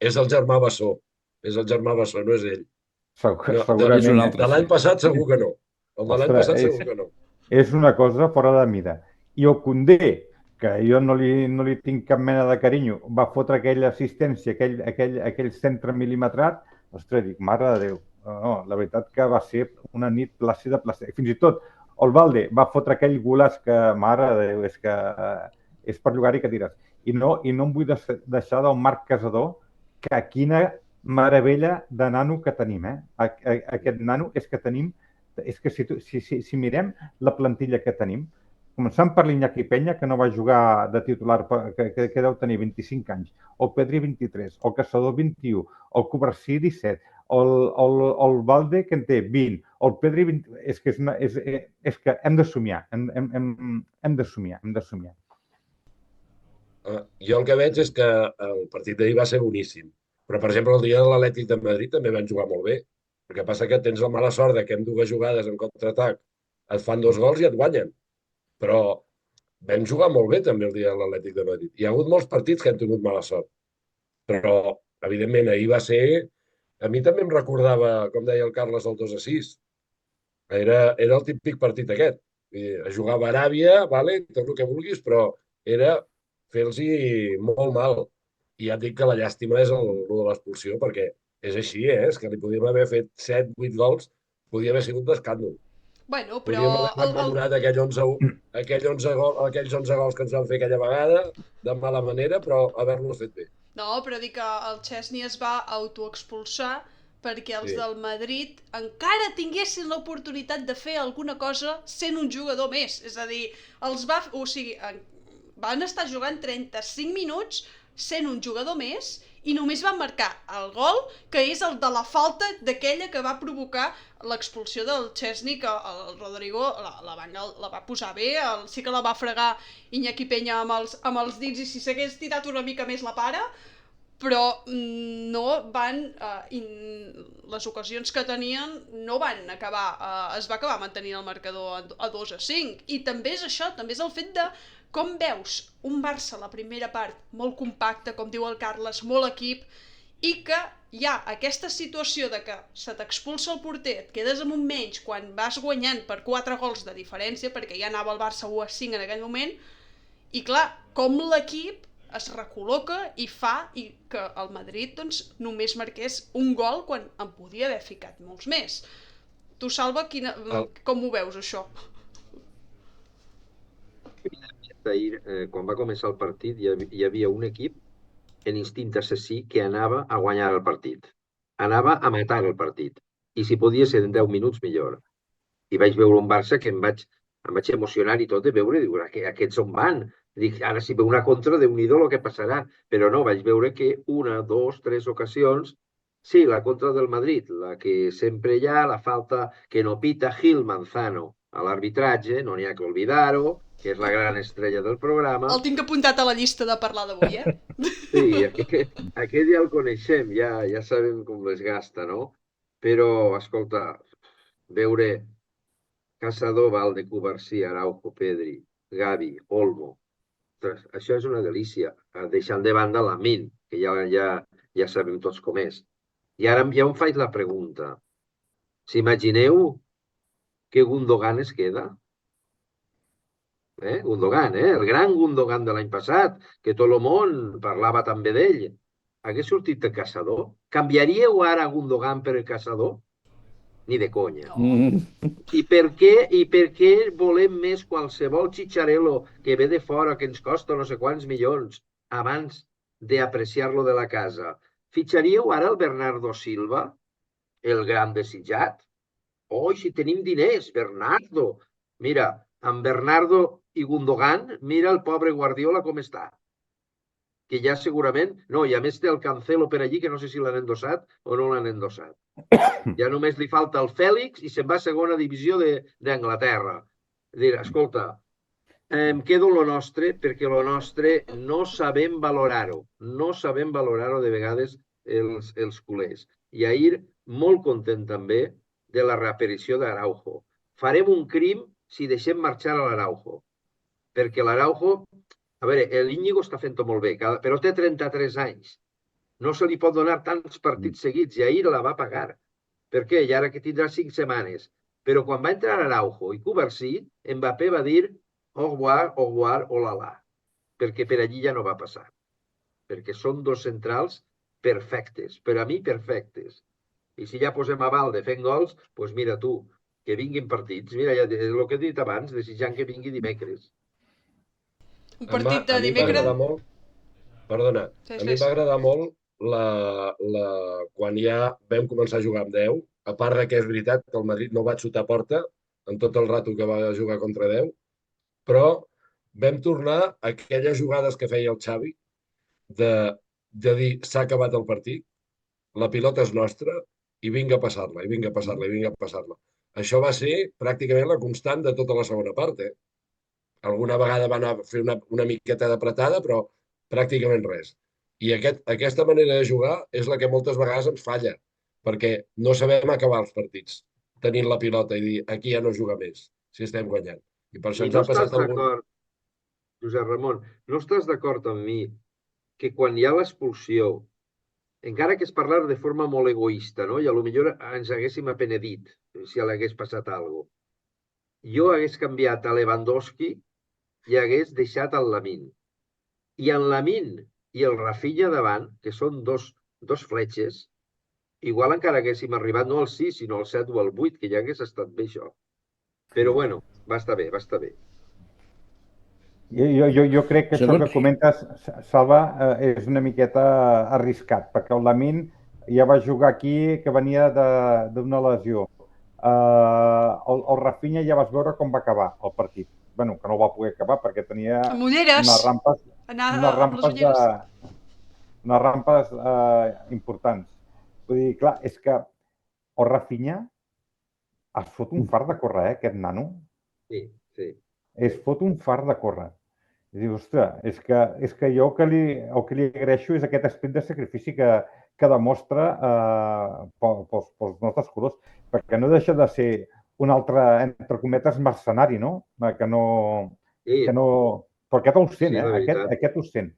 S4: És el germà Bessó. És el germà Bessó, no és ell. No,
S3: Segurament.
S1: És un altre,
S4: de l'any
S1: sí.
S4: passat segur que no. El de l'any
S3: Ostres,
S4: passat segur que no.
S3: és una cosa fora de mida. I el Koundé, que jo no li tinc cap mena de carinyo, va fotre aquella assistència, aquell centre mil·limetrat, ostres, dic, mare de Déu. No, la veritat que va ser una nit plàcida. Fins i tot el Valde va fotre aquell golaç que, mare de Déu, és que és per llogar-hi que tires. I no em vull deixar del Marc Casador, que quina meravella de nano que tenim, eh? Aquest nano és que tenim, és que si mirem la plantilla que tenim, començant per l'Iñaki Peña, que no va jugar de titular, que deu tenir 25 anys, el Pedri 23, el Caçador 21, el Covarsí 17, el Valde, que en té 20, el Pedri 20... És que hem de somiar, hem de somiar.
S4: Jo el que veig és que el partit d'ahir va ser boníssim. Però, per exemple, el dia de l'Atlètic de Madrid també van jugar molt bé. El que passa que tens la mala sort de que en dues jugades en contraatac et fan 2 gols i et guanyen. Però vam jugar molt bé també el dia de l'Atlètic de Madrid. Hi ha hagut molts partits que han tingut mala sort. Però, evidentment, ahir va ser... A mi també em recordava, com deia el Carles, el 2-6. Era el típic partit aquest. Jugava a Aràbia, vale, tot el que vulguis, però era fer-los molt mal. I ja et dic que la llàstima és el de l'expulsió, perquè és així, és que li podíem haver fet 7-8 gols, podia haver sigut d'escàndol.
S2: Bueno,
S4: Podríem
S2: però...
S4: haver abandonat aquells 11 gols que ens van fer aquella vegada, de mala manera, però haver-los fet bé.
S2: No, però dic que el Chesney es va autoexpulsar perquè els del Madrid encara tinguessin l'oportunitat de fer alguna cosa sent un jugador més. És a dir, van estar jugant 35 minuts sent un jugador més i només van marcar el gol, que és el de la falta d'aquella que va provocar l'expulsió del Chesney, que el Rodrigo la va posar bé, sí que la va fregar Iñaki Peña amb els dits, i si s'hagués tirat una mica més la para, però no van... les ocasions que tenien no van acabar... es va acabar mantenint el marcador a 2-5. I també és això, també és el fet de com veus un Barça a la primera part molt compacte, com diu el Carles, molt equip, i que hi ha aquesta situació de que se t'expulsa el porter, et quedes amb un menys quan vas guanyant per 4 gols de diferència, perquè ja anava el Barça 1-5 en aquell moment, i clar, com l'equip es recol·loca i fa que el Madrid doncs, només marqués un gol quan en podia haver ficat molts més. Tu, Salva, com ho veus, això?
S5: Ahir, quan va començar el partit, hi havia un equip en instint assassí que anava a guanyar el partit. Anava a matar el partit. I si podia ser en 10 minuts, millor. I vaig veure un Barça que em vaig emocionar i tot de veure, dic, aquests on van? Dic, ara si ve una contra, Déu-n'hi-do el que passarà. Però no, vaig veure que 1, 2, 3 ocasions, sí, la contra del Madrid, la que sempre hi ha, la falta que no pita Gil Manzano a l'arbitratge, no n'hi ha que oblidar-ho, que és la gran estrella del programa.
S2: El tinc apuntat a la llista de parlar d'avui,
S5: Sí, aquest ja el coneixem, ja sabem com les gasta, no? Però, escolta, veure Caçador, Valde, Covarsí, Araujo, Pedri, Gavi, Olmo, ostres, això és una delícia, deixant de banda Lamine, que ja sabem tots com és. I ara ja em faig la pregunta. S'imagineu que Gundogan es queda? Gundogan, el gran Gundogan de l'any passat, que tot el món parlava també d'ell. Hagués sortit de Caçador? Canviaríeu ara Gundogan per el Caçador? Ni de conya. I per què volem més qualsevol xitxarelo que ve de fora, que ens costa no sé quants milions, abans d'apreciar-lo de la casa? Fitxaríeu ara el Bernardo Silva, el gran desitjat? Oh, si tenim diners, Bernardo! Mira, amb Bernardo i Gundogan, mira el pobre Guardiola com està. Que ja segurament... No, i a més té el Cancelo per allí, que no sé si l'han endossat o no l'han endossat. Ja només li falta el Fèlix i se'n va a segona divisió d'Anglaterra. Escolta, em quedo amb lo nostre, perquè lo nostre no sabem valorar-ho. No sabem valorar-ho de vegades els culers. I ahir, molt content també de la reaparició d'Araujo. Farem un crim si deixem marxar a l'Araujo. perquè l'Araujo, a veure, l'Íñigo està fent-ho molt bé, però té 33 anys. No se li pot donar tants partits seguits i ahir la va pagar. Per què? I ara que tindrà 5 setmanes. Però quan va entrar Araujo i Cubarsí, Mbappé va dir au revoir, olala, perquè per allí ja no va passar. Perquè són dos centrals perfectes, per a mi perfectes. I si ja posem a Valde fent gols, doncs mira tu, que vinguin partits. Mira, ja, el que he dit abans, desitjant que vingui dimecres.
S2: Un partit de
S4: A mi em va
S2: dimecres...
S4: agradar molt, perdona,
S2: Sí,
S4: a mi em va agradar molt quan ja vam començar a jugar amb 10, a part que és veritat que el Madrid no va xutar a porta en tot el rato que va jugar contra 10, però vam tornar a aquelles jugades que feia el Xavi de dir s'ha acabat el partit, la pilota és nostra i vinga a passar-la, i vinga a passar-la, i vinga a passar-la. Això va ser pràcticament la constant de tota la segona part. Alguna vegada va anar a fer una miqueta d'apretada, però pràcticament res. I aquesta manera de jugar és la que moltes vegades ens falla, perquè no sabem acabar els partits tenint la pilota i dir aquí ja no juga més, si estem guanyant. I per això
S5: I
S4: ens
S5: no
S4: ha passat
S5: estàs d'acord, Josep Ramon, no estàs d'acord amb mi que quan hi ha l'expulsió, encara que és parlar de forma molt egoista, no? I a lo millor ens haguéssim apenedit si l'hagués passat alguna cosa. Jo hagués canviat a Lewandowski i hagués deixat el Lamine. I en Lamine i el Rafinha davant, que són dos fletxes, igual encara haguéssim arribat no al 6, sinó al 7 o al 8, que ja hagués estat bé això. Però bueno, va estar bé, va estar bé.
S3: Jo crec que això
S1: Segons-
S3: que comentes, Salva, és una miqueta arriscat, perquè el Lamine ja va jugar aquí, que venia d'una lesió. El Rafinha ja vas veure com va acabar el partit. Bueno, que no el va poder acabar perquè tenia
S2: Amb ulleres.
S3: unes rampes,
S2: Anar
S3: unes
S2: amb les
S3: rampes,
S2: ulleres.
S3: unes rampes importants. Vull dir, clar, és que el Rafinha es fot un fart de córrer, aquest nano.
S5: Sí, sí.
S3: Es fot un fart de córrer. I diu, ostres, és que jo el que li agraeixo és aquest esperit de sacrifici que demostra pels nostres colors, perquè no deixa de ser un altre, entre cometes, mercenari, no? Que no... Però aquest ho sent,
S5: Sí, la veritat.
S3: Aquest ho sent.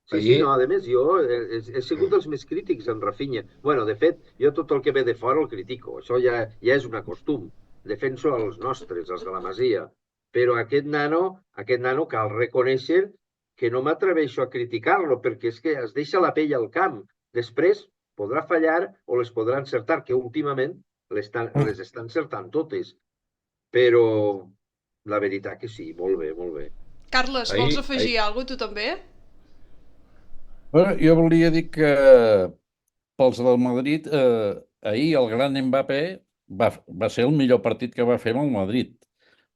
S5: Sí, no, a més, jo he sigut dels més crítics en Rafinha. Bueno, de fet, jo tot el que ve de fora el critico. Això ja és un costum. Defenso els nostres, els de la Masia. Però aquest nano cal reconèixer que no m'atreveixo a criticar-lo, perquè és que es deixa la pell al camp. Després podrà fallar o les podrà encertar, que últimament les estan encertant totes. Però la veritat que sí, molt bé, molt bé.
S2: Carles, vols afegir alguna cosa, tu també?
S1: Bueno, jo volia dir que pels del Madrid, ahir el gran Mbappé va ser el millor partit que va fer amb el Madrid.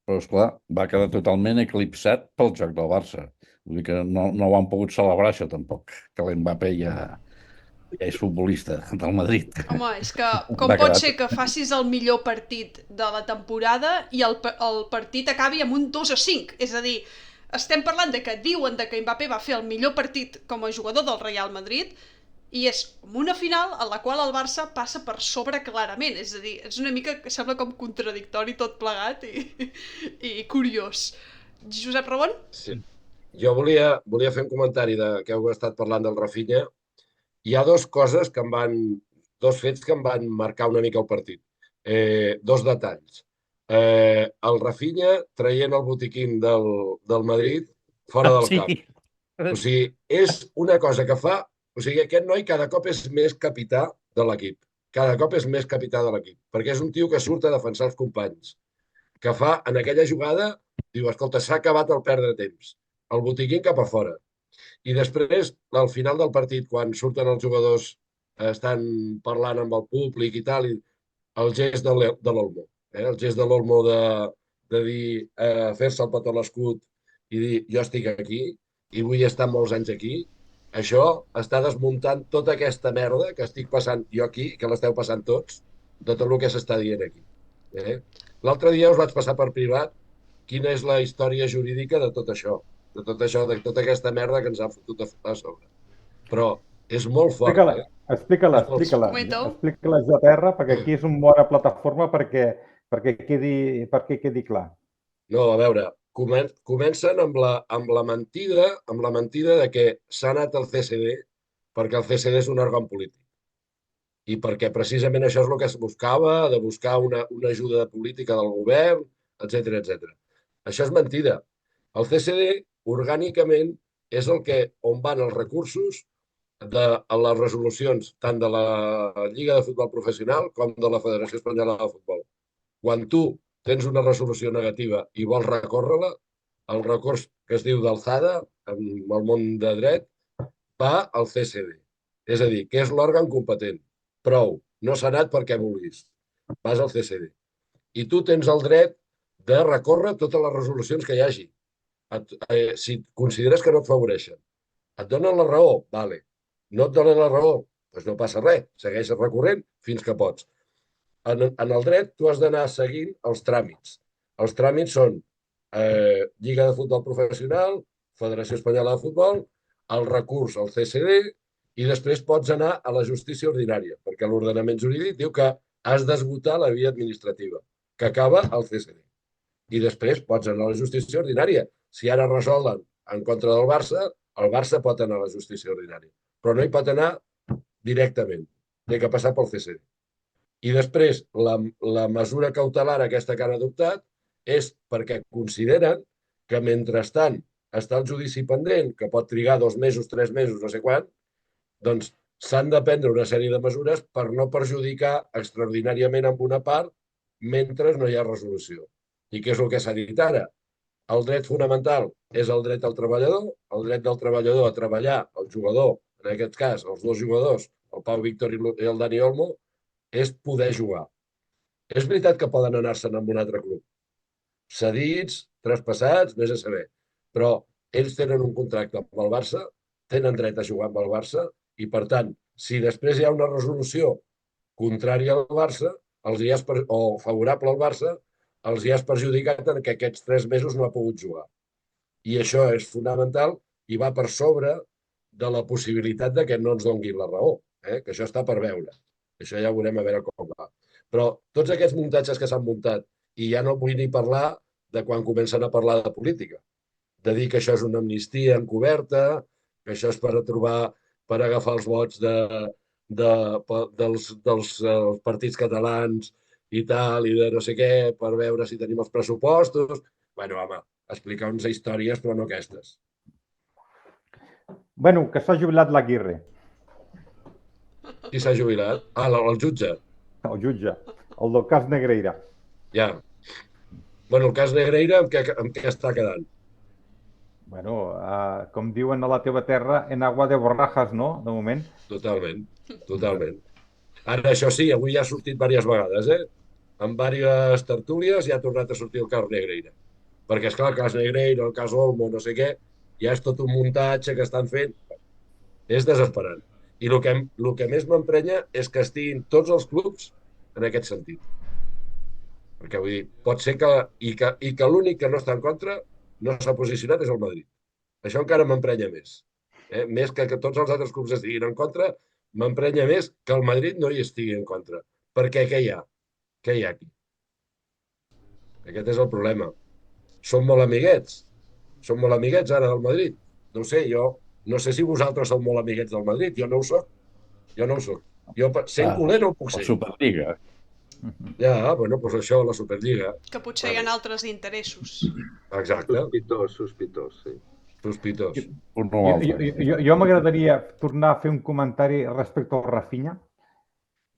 S1: Però, esclar, va quedar totalment eclipsat pel joc del Barça. Vull dir que no ho han pogut celebrar, això, tampoc, que l'Mbappé ja és futbolista del Madrid.
S2: Home, és que com pot ser que facis el millor partit de la temporada i el partit acabi amb un 2-5? És a dir, estem parlant de que diuen que Mbappé va fer el millor partit com a jugador del Real Madrid i és una final en la qual el Barça passa per sobre clarament. És a dir, és una mica, sembla com contradictori tot plegat i curiós. Josep Ramon?
S4: Sí. Jo volia fer un comentari que heu estat parlant del Rafinha. Hi ha dos fets que em van marcar una mica el partit. Dos detalls. El Rafinha traient el botiquín del Madrid fora del camp. O sigui, és una cosa que fa... O sigui, aquest noi cada cop és més capità de l'equip. Cada cop és més capità de l'equip. Perquè és un tio que surt a defensar els companys. Que fa, en aquella jugada, diu, escolta, s'ha acabat el perdre temps. El botiquín cap a fora. I després, al final del partit, quan surten els jugadors, estan parlant amb el públic i tal, el gest de l'Olmo. El gest de l'Olmo de dir, fer-se el petó a l'escut i dir, jo estic aquí i vull estar molts anys aquí. Això està desmuntant tota aquesta merda que estic passant jo aquí, que l'esteu passant tots, de tot el que s'està dient aquí. L'altre dia us vaig passar per privat quina és la història jurídica de tot això, de tota aquesta merda que ens ha fotut a sobre. Però és molt fort.
S3: Explica-la, JR, perquè aquí és una bona plataforma perquè quedi clar.
S4: No, a veure, comencen amb la mentida de que s'ha anat al CCD perquè el CCD és un òrgan polític. I perquè precisament això és el que es buscava, de buscar una ajuda política del govern, etc etc. Això és mentida. El CCD, orgànicament, és on van els recursos de les resolucions tant de la Lliga de Futbol Professional com de la Federació Espanyola de Futbol. Quan tu tens una resolució negativa i vols recórrer-la, el recurs que es diu d'alçada, en el món de dret, va al CCD. És a dir, que és l'òrgan competent. Prou, no s'ha anat perquè vulguis. Vas al CCD. I tu tens el dret de recórrer totes les resolucions que hi hagi. Si consideres que no et favoreixen. Et donen la raó? Vale. No et donen la raó? Doncs no passa res. Segueixes recorrent fins que pots. En el dret tu has d'anar seguint els tràmits. Els tràmits són Lliga de Futbol Professional, Federació Espanyola de Futbol, el recurs al CCD i després pots anar a la justícia ordinària, perquè l'ordenament jurídic diu que has d'esgotar la via administrativa, que acaba al CCD. I després pots anar a la justícia ordinària. Si ara resolen en contra del Barça, el Barça pot anar a la justícia ordinària, però no hi pot anar directament. Té que passar pel CCD. I després, la mesura cautelar aquesta que han adoptat és perquè consideren que mentrestant està el judici pendent, que pot trigar 2 mesos, 3 mesos, no sé quan, doncs s'han de prendre una sèrie de mesures per no perjudicar extraordinàriament amb una part mentre no hi ha resolució. I què és el que s'ha dit ara? El dret fonamental és el dret del treballador, el dret del treballador a treballar, el jugador, en aquest cas, els 2 jugadors, el Pau Víctor i el Dani Olmo, és poder jugar. És veritat que poden anar-se'n amb un altre club. Cedits, traspassats, vés a saber. Però ells tenen un contracte amb el Barça, tenen dret a jugar amb el Barça i, per tant, si després hi ha una resolució contrària al Barça o favorable al Barça, els hi has perjudicat en que aquests 3 mesos no ha pogut jugar. I això és fonamental i va per sobre de la possibilitat de que no ens donguin la raó, que això està per veure. Això ja ho veurem a veure com va. Però tots aquests muntatges que s'han muntat, i ja no vull ni parlar de quan comencen a parlar de política, de dir que això és una amnistia encoberta, que això és per agafar els vots dels partits catalans i tal, i de no sé què, per veure si tenim els pressupostos. Bueno, home, explicar uns històries, però no aquestes.
S3: Bueno, que s'ha jubilat l'Aguirre.
S4: Qui s'ha jubilat? Ah, el jutge.
S3: El jutge, el del cas Negreira.
S4: Ja. Bueno, el cas Negreira, amb què està quedant?
S3: Bueno, com diuen a la teva terra, en agua de borrajas, no?, de moment.
S4: Totalment, totalment. Ara, això sí, avui ja ha sortit diverses vegades, En diverses tertúlies ja ha tornat a sortir el cas Negreira. Perquè, esclar, el cas Negreira, el cas Olmo, no sé què, ja és tot un muntatge que estan fent. És desesperant. I el que més m'emprenya és que estiguin tots els clubs en aquest sentit. Perquè, vull dir, pot ser que l'únic que no està en contra no s'ha posicionat és el Madrid. Això encara m'emprenya més. Més que tots els altres clubs estiguin en contra, m'emprenya més que el Madrid no hi estigui en contra. Perquè què hi ha? Què hi ha aquí? Aquest és el problema. Som molt amiguets. Som molt amiguets ara del Madrid. No ho sé, jo no sé si vosaltres sou molt amiguets del Madrid. Jo no ho soc. Jo sent culer no ho puc ser.
S1: La Superliga.
S4: Ja, bueno, doncs això, la Superliga.
S2: Que potser hi ha altres interessos.
S4: Exacte.
S5: Sospitós, sí.
S4: Sospitós.
S3: Jo m'agradaria tornar a fer un comentari respecte al Rafinha,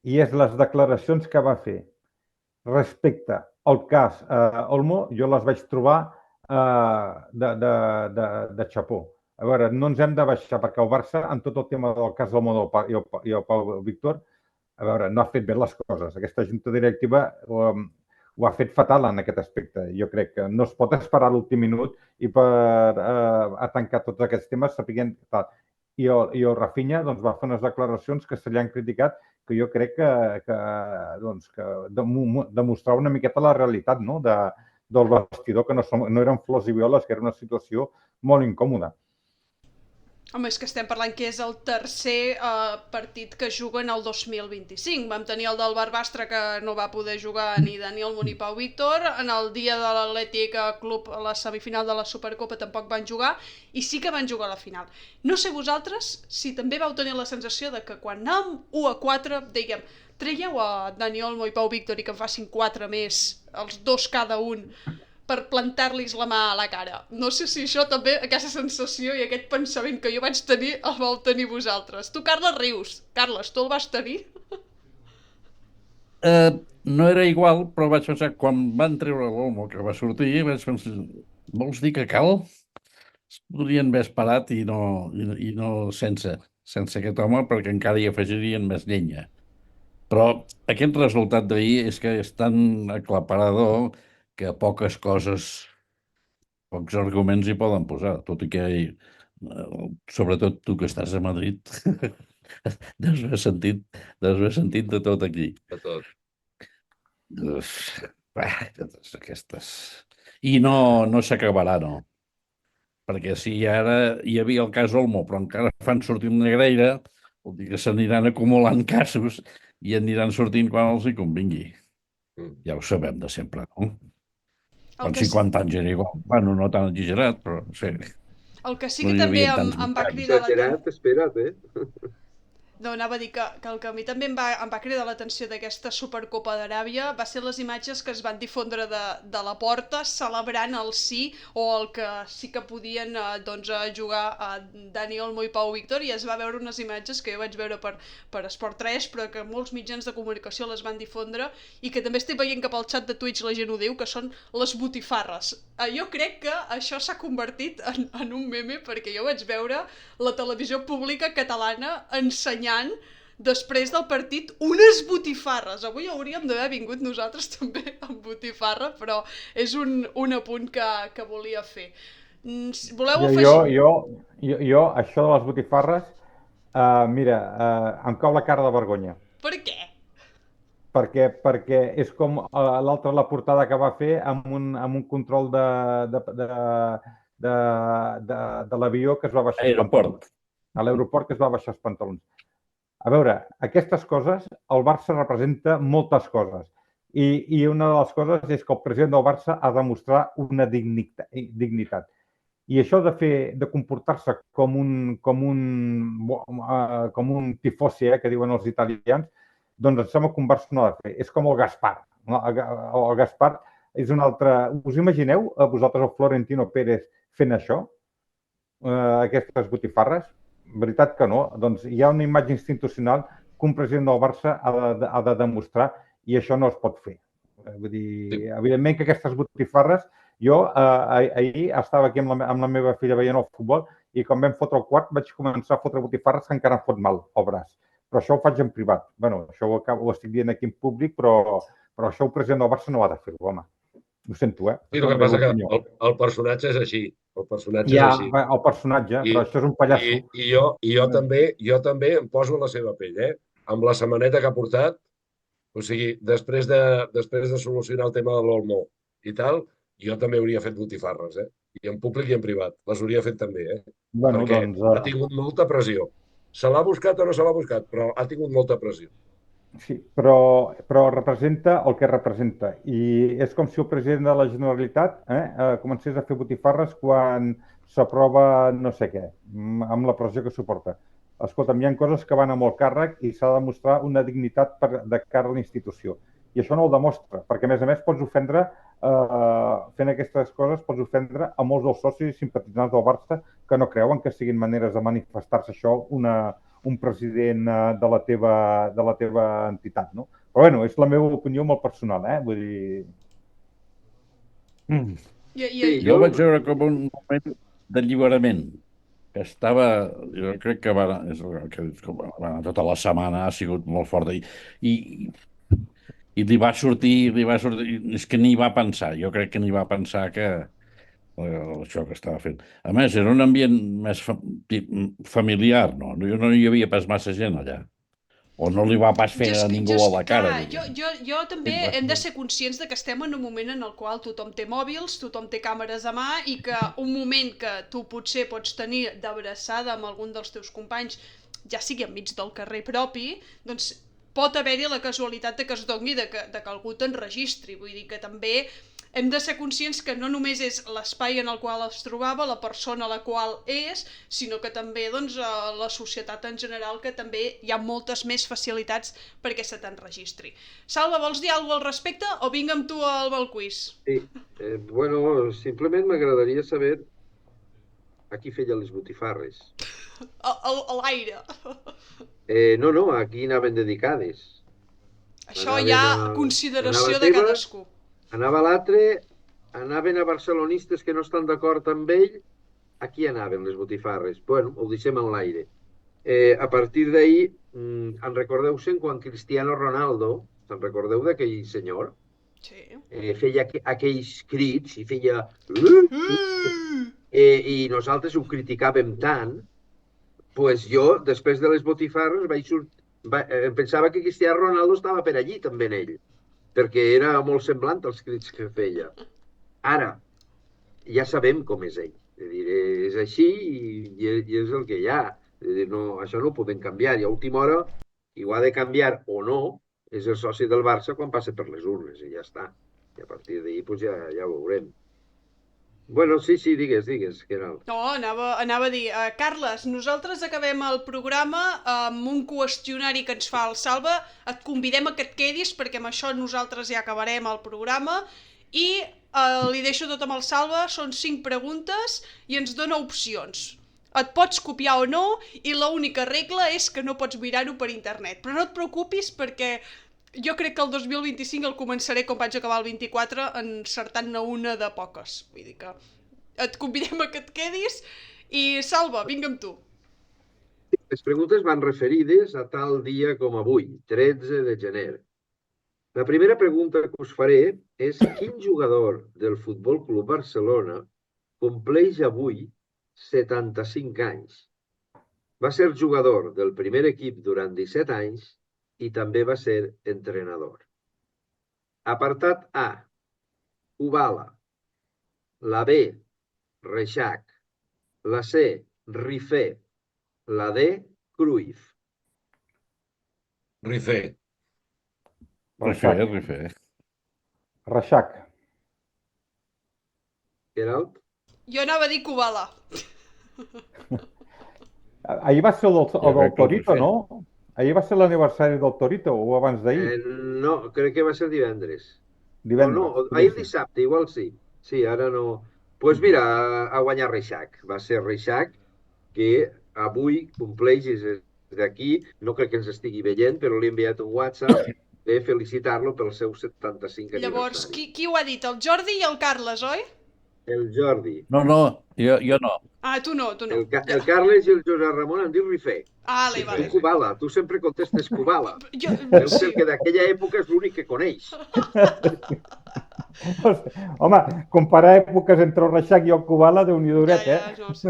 S3: i és les declaracions que va fer respecte al cas Olmo. Jo les vaig trobar de xapó. A veure, no ens hem de baixar, perquè el Barça, en tot el tema del cas Olmo i el Pau Víctor, a veure, no ha fet bé les coses. Aquesta junta directiva ho ha fet fatal en aquest aspecte. Jo crec que no es pot esperar a l'últim minut i a tancar tots aquests temes sapiguent tal. I el Rafinha va fer unes declaracions que se li han criticat, que jo crec que demostrava una miqueta la realitat, no?, del vestidor, que no eren flors i violes, que era una situació molt incòmoda.
S2: Home, és que estem parlant que és el tercer partit que juguen el 2025. Vam tenir el del Barbastre, que no va poder jugar ni Daniel Munt ni Pau Víctor. En el dia de l'Atlètic Club, a la semifinal de la Supercopa, tampoc van jugar, i sí que van jugar a la final. No sé vosaltres si també vau tenir la sensació de que quan anàvem 1-4, dèiem, traieu a Dani Olmo i Pau Víctor i que en facin 4 més, els dos cada un, per plantar-los la mà a la cara. No sé si això també, aquesta sensació i aquest pensament que jo vaig tenir, el vau tenir vosaltres. Tu, Carles, rius. Carles, tu el vas tenir?
S1: No era igual, però vaig pensar, quan van treure l'Olmo que va sortir, vaig pensar, vols dir que cal? Es podrien haver esperat i no sense aquest home, perquè encara hi afegirien més llenya. Però aquest resultat d'ahir és que és tan aclaparador que pocs arguments hi poden posar, tot i que, sobretot tu que estàs a Madrid, deus haver sentit de tot aquí.
S4: De tot.
S1: Totes aquestes... I no s'acabarà, no. Perquè si ara hi havia el cas Olmo, però encara fan sortir una Negreira, vol dir que s'aniran acumulant casos i aniran sortint quan els hi convingui. Ja ho sabem de sempre, no? Quan 50 anys era igual. Bueno, no tan exagerat, però sí.
S2: El que sí
S1: No
S2: que
S1: hi
S2: també
S1: havia tants
S2: em va cridar
S5: Exagerat, espera't,
S2: No, anava a dir que el que a mi també em va cridar l'atenció d'aquesta Supercopa d'Aràbia va ser les imatges que es van difondre de la porta celebrant el sí o el que sí que podien jugar a Dani Olmo i Pau Víctor, i es va veure unes imatges que jo vaig veure per Esport 3, però que molts mitjans de comunicació les van difondre i que també estic veient que pel xat de Twitch la gent ho diu, que són les botifarres. Jo crec que això s'ha convertit en un meme, perquè jo vaig veure la televisió pública catalana ensenyant després del partit unes botifarres. Avui hauríem d'haver vingut nosaltres també amb botifarra, però és un apunt que volia fer. Voleu afegir...
S3: Jo, això de les botifarres, mira, em cau la cara de vergonya.
S2: Per què?
S3: Perquè és com l'altra, la portada que va fer amb un control de l'avió que es va baixar els pantalons. A l'aeroport que es va baixar els pantalons. A veure, aquestes coses, el Barça representa moltes coses. I una de les coses és que el president del Barça ha de mostrar una dignitat. I això de comportar-se com un tifosi, que diuen els italians, doncs em sembla que un Barça no ha de fer. És com el Gaspar. El Gaspar és un altre... Us imagineu, vosaltres, el Florentino Pérez fent això? Aquestes botifarres? Veritat que no. Doncs hi ha una imatge institucional que un president del Barça ha de demostrar, i això no es pot fer. Vull dir, evidentment que aquestes botifarres... Jo ahir estava aquí amb la meva filla veient el futbol i quan vam fotre el quart vaig començar a fotre botifarres que encara em fot mal al braç. Però això ho faig en privat. Bé, això ho estic dient aquí en públic, però això el president del Barça no ha de fer-ho, home. Ho sento,
S4: Sí, el que passa que el personatge és així. El personatge és així.
S3: El personatge, però això és un pallasso.
S4: I jo també em poso a la seva pell, amb la setmaneta que ha portat, o sigui, després de solucionar el tema de l'Olmo i tal, jo també hauria fet botifarres, i en públic i en privat. Les hauria fet també,
S3: Bueno,
S4: perquè
S3: doncs,
S4: ha tingut molta pressió. Se l'ha buscat o no se l'ha buscat, però ha tingut molta pressió.
S3: Sí, però representa el que representa. I és com si el president de la Generalitat comencés a fer botifarres quan s'aprova no sé què, amb la pressió que suporta. Escolta'm, hi ha coses que van amb el càrrec i s'ha de mostrar una dignitat de cara a la institució. I això no el demostra, perquè a més pots ofendre, fent aquestes coses, pots ofendre a molts dels socis i simpatitzants del Barça que no creuen que siguin maneres de manifestar-se això un president de la teva entitat, no? Però bueno, és la meva opinió molt personal, Vull dir...
S1: Jo vaig veure com un moment d'alliberament, que estava, jo crec que tota la setmana ha sigut molt forta i li va sortir, és que ni va pensar, jo crec que ni va pensar que això que estava fent. A més, era un ambient més familiar, no? No hi havia pas massa gent allà. O no li va pas fer a ningú a la cara.
S2: Clar, jo també hem de ser conscients de que estem en un moment en el qual tothom té mòbils, tothom té càmeres a mà i que un moment que tu potser pots tenir d'abraçada amb algun dels teus companys, ja sigui enmig del carrer propi, doncs pot haver-hi la casualitat de que es doni de que algú t'enregistri. Vull dir que també hem de ser conscients que no només és l'espai en el qual es trobava, la persona a la qual és, sinó que també doncs, la societat en general, que també hi ha moltes més facilitats perquè se t'enregistri. Salva, vols dir alguna cosa al respecte o vinc amb tu al quiz?
S5: Sí, bueno, simplement m'agradaria saber a qui feia les botifarres.
S2: A l'aire.
S5: No, a qui anaven dedicades.
S2: Això ja consideració de cadascú.
S5: Anava l'altre, anaven a barcelonistes que no estan d'acord amb ell, a qui anaven les botifarres? Bueno, ho deixem en l'aire. A partir d'ahir, en recordeu-se'n quan Cristiano Ronaldo, se'n recordeu d'aquell senyor?
S2: Sí.
S5: Feia aquells crits i feia... I nosaltres ho criticàvem tant, pues jo, després de les botifarres, em pensava que Cristiano Ronaldo estava per allí, també en ell, perquè era molt semblant als crits que feia. Ara, ja sabem com és ell. És així i és el que hi ha. Això no ho podem canviar. I a última hora, qui ho ha de canviar o no, és el soci del Barça quan passa per les urnes, i ja està. I a partir d'ahir pues, ja ho veurem. Bueno, sí, digues, Gerald.
S2: No, anava a dir, Carles, nosaltres acabem el programa amb un qüestionari que ens fa el Salva, et convidem a que et quedis perquè amb això nosaltres ja acabarem el programa i li deixo tot amb el Salva, són 5 preguntes i ens dona opcions. Et pots copiar o no i l'única regla és que no pots mirar-ho per internet, però no et preocupis perquè jo crec que el 2025 el començaré com vaig acabar el 24, encertant-ne una de poques. Vull dir que et convidem a que et quedis i Salva, vinga amb tu.
S5: Les preguntes van referides a tal dia com avui, 13 de gener. La primera pregunta que us faré és quin jugador del Futbol Club Barcelona compleix avui 75 anys. Va ser jugador del primer equip durant 17 anys i també va ser entrenador. Apartat A, Kubala. La B, Reixac. La C, Rifé. La D, Cruyff.
S4: Rifé.
S1: Rifé.
S3: Reixac.
S5: Gerald?
S2: Jo anava a dir Kubala.
S3: Ahir va ser el del Torito, no? Ahir va ser l'aniversari del Torito, o abans d'ahir?
S5: No, crec que va ser divendres.
S3: Divendres.
S5: No, ahir dissabte, igual sí. Sí, ara no. Doncs pues mira, ha guanyat Reixac. Va ser Reixac, que avui compleix d'aquí, no crec que ens estigui veient, però li he enviat un WhatsApp de felicitar-lo pel seu 75 aniversari.
S2: Llavors, qui ho ha dit? El Jordi i el Carles, oi?
S5: El Jordi.
S1: No, jo no.
S2: Ah, tu no.
S5: El Carles i el Josep Ramon han dit Rifé.
S2: Ah,
S5: Tu
S2: vale.
S5: Kubala, tu sempre contestes Kubala.
S2: Jo...
S5: Deu ser que d'aquella època és l'únic que coneix.
S3: Home, comparar èpoques entre el Reixac i el Kubala, déu-n'hi-do duret,
S2: no, sí.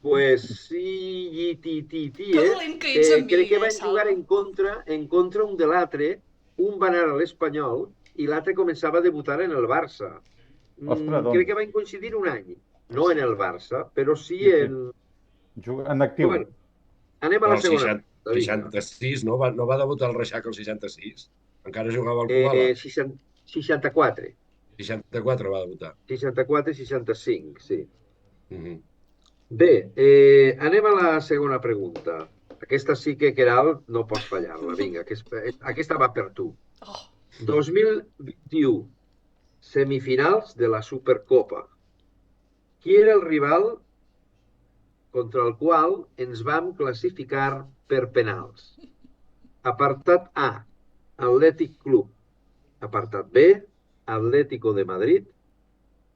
S5: Pues sí,
S2: Que dolent que ets amb mi,
S5: crec que van
S2: Salva.
S5: jugar en contra un de l'altre, un va anar a l'Espanyol i l'altre començava a debutar en el Barça.
S3: Ostres, doncs.
S5: Crec que van coincidir un any, no en el Barça, però sí en...
S3: En actiu.
S5: Bueno, anem a la segona.
S4: 66, no va debutar el Reixac el 66? Encara jugava al Kubala?
S5: 64.
S4: 64 va debutar.
S5: 64 i 65, sí.
S4: Mm-hmm.
S5: Bé, anem a la segona pregunta. Aquesta sí que, Queralt, no pots fallar-la. Vinga, aquesta va per tu. 2021, semifinals de la Supercopa. Qui era el rival contra el qual ens vam classificar per penals? Apartat A, Atlètic Club. Apartat B, Atlético de Madrid.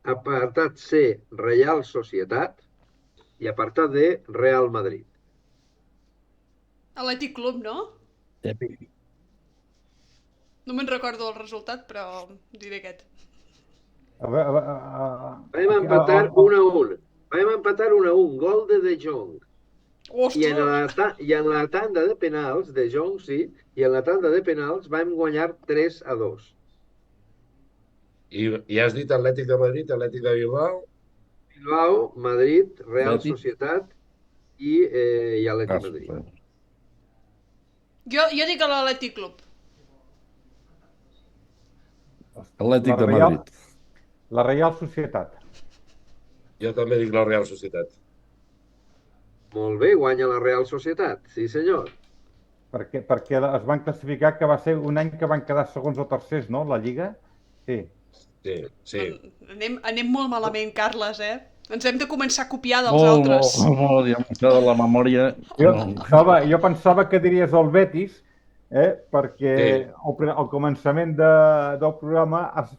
S5: Apartat C, Real Societat. I apartat D, Real Madrid.
S2: Atlètic Club, no? No me'n recordo el resultat, però diré aquest.
S5: Vam empatar 1-1. Vam empatar 1-1. Gol de De Jong.
S2: Ostres!
S5: I en la tanda de penals de Jonsi, i en la tanda de penals vam guanyar 3-2.
S4: I has dit Atlètic de Madrid, Atlètic de Bilbao,
S5: Bilbao, Madrid, Real
S1: Atlètic.
S5: Societat i Atlètic Madrid.
S2: Jo dic a l'Atlètic Club.
S1: Atlètic
S3: La
S1: de
S3: Reial-
S1: Madrid.
S3: La Reial Societat.
S4: jo també dic la Real Societat.
S5: Molt bé, guanya la Real Societat, sí senyor.
S3: Perquè es van classificar que va ser un any que van quedar segons o tercers, no? La Lliga. Sí.
S4: Sí.
S2: Anem molt malament, Carles, eh? Ens hem de començar a copiar dels
S1: Molt,
S2: altres.
S1: molt, ja això de la memòria...
S3: Jo pensava que diries el Betis, perquè
S4: Sí.
S3: al començament del programa has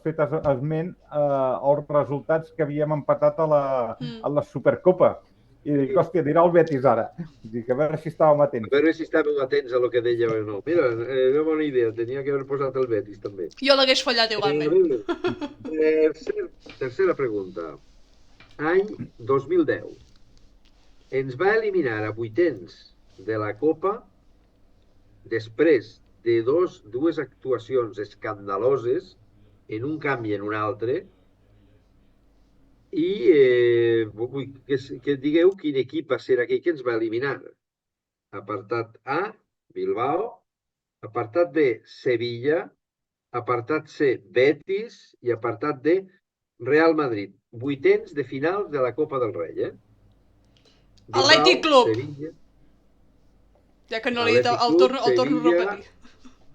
S3: fet esment als resultats que havíem empatat a la Supercopa. I dic, hòstia, dirà el Betis ara. Dic, a veure si estàvem
S5: A
S3: atents.
S5: veure si estàveu atents a lo que deia o no. Mira, una bona idea, tenia que haver posat el Betis també.
S2: Jo l'hagués fallat igualment.
S5: Tercera pregunta. Any 2010. Ens va eliminar a vuitens de la Copa després de dues actuacions escandaloses en un camp i en un altre i vull que digueu quin equip va ser aquell que ens va eliminar. Apartat A, Bilbao. Apartat B, Sevilla. Apartat C, Betis. I apartat D, Real Madrid. Vuitens de final de la Copa del Rei, Bilbao,
S2: Atlètic Club.
S5: Sevilla,
S2: Ja que no l'he dit, el torno a
S5: Sevilla,
S2: repetir.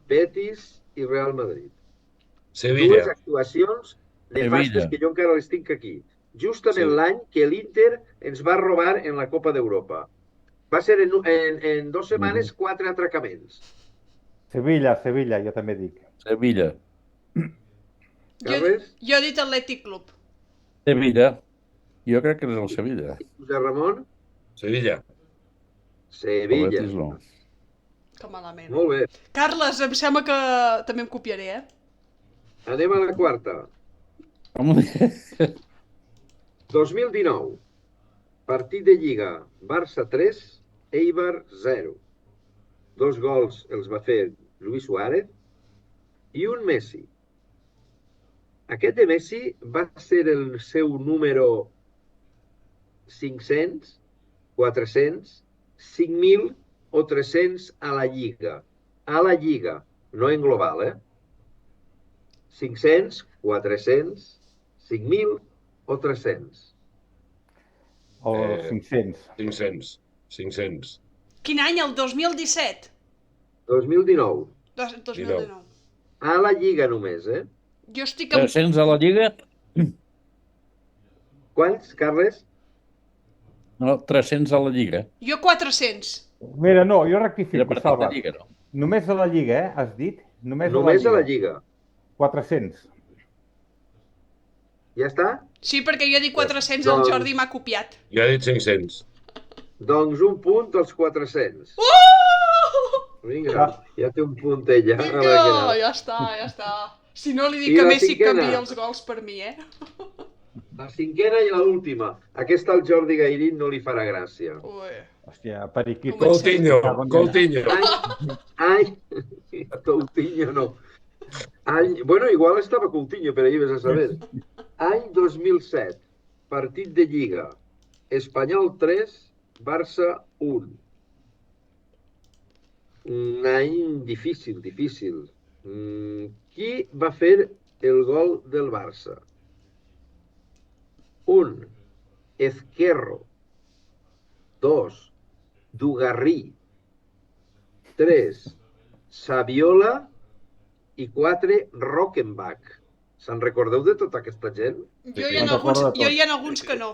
S5: Betis i Real Madrid. Dues
S4: Sevilla.
S5: actuacions nefastes
S1: Sevilla.
S5: que jo encara les tinc aquí. Justament
S4: Sí.
S5: l'any que l'Inter ens va robar en la Copa d'Europa. Va ser en 2 setmanes 4 atracaments.
S3: Sevilla, jo també dic.
S1: Sevilla.
S5: Carles?
S2: Jo he dit Atlètic Club.
S1: Sevilla. Jo crec que és el Sevilla.
S5: Josep Ramon?
S4: Sevilla.
S1: El
S5: Sevilla.
S1: Betis no.
S2: Que malament.
S5: Molt bé.
S2: Carles, em sembla que també em copiaré, eh?
S5: Anem a la quarta.
S1: Com ho dic?
S5: 2019. Partit de Lliga. Barça 3, Eibar 0. 2 gols els va fer Luis Suárez i un Messi. Aquest de Messi va ser el seu número 500, 400, 5.000 o 300 a la Lliga. A la Lliga, no en global, 500, 400, 5.000 o 300.
S3: O 500.
S4: 500.
S2: Quin any? El 2017?
S5: 2019.
S2: 2019.
S5: A la Lliga només,
S2: Jo estic amb...
S1: 300 a la Lliga?
S5: Quants, Carles?
S1: No, 300 a la Lliga.
S2: Jo 400.
S3: Mira, no, jo
S1: Era
S3: rectifico,
S1: partit de
S3: Salva.
S1: Lliga, no?
S3: Només a la Lliga, has dit? Només
S5: Només a la Lliga.
S3: 400.
S5: Ja està?
S2: Sí, perquè jo he dit 400 el Jordi m'ha copiat.
S4: Jo he dit 500.
S5: Doncs un punt als 400. Vinga, ja té un punt ella.
S2: Vinga, ja està. Si no li
S5: I
S2: dic que
S5: la
S2: Messi
S5: cinquena?
S2: canvia els gols per mi,
S5: La cinquena i l'última. Aquesta al Jordi Gairín no li farà gràcia.
S2: Ui.
S3: Hòstia, periquito.
S4: Coutinho.
S5: Coutinho no. Bueno, igual estava Coutinho, però ahir ves a saber. Any 2007. Partit de Lliga. Espanyol 3, Barça 1. Un any difícil. Qui va fer el gol del Barça? 1. Ezquerro. 2. Dugarrí. 3. Saviola. I 4. Rockenbach. Se'n recordeu de tota aquesta gent?
S2: Jo hi ha alguns que no.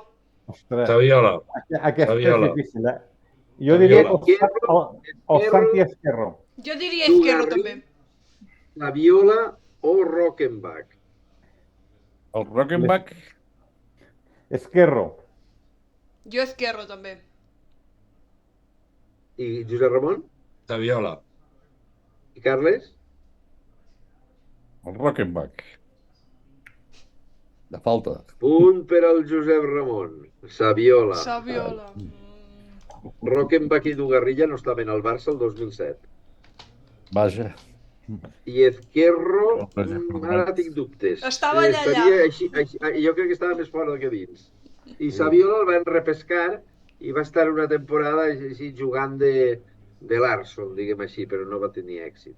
S3: Ostres,
S4: Saviola.
S3: aquesta
S4: Saviola.
S3: és difícil, Jo diria
S5: Saviola.
S3: el Santi Esquerro.
S2: Jo diria Ezquerro
S5: Dugarry.
S2: també.
S5: Saviola o Rockenbach.
S1: El Rockenbach,
S3: Esquerro.
S2: Jo Ezquerro també.
S5: I Josep Ramon?
S4: Saviola.
S5: I Carles?
S1: el Rockenbach. De falta.
S5: Punt per al Josep Ramon. Saviola.
S2: Saviola.
S5: Rockenbach i Dugarrilla no estaven al Barça el 2007.
S1: Vaja.
S5: I Ezquerro,
S1: Vaja,
S5: ara tinc dubtes.
S2: Estava allà.
S5: Estaria jo crec que estava més fora que dins. I Saviola el van repescar i va estar una temporada així jugant de Larson, diguem així, però no va tenir èxit.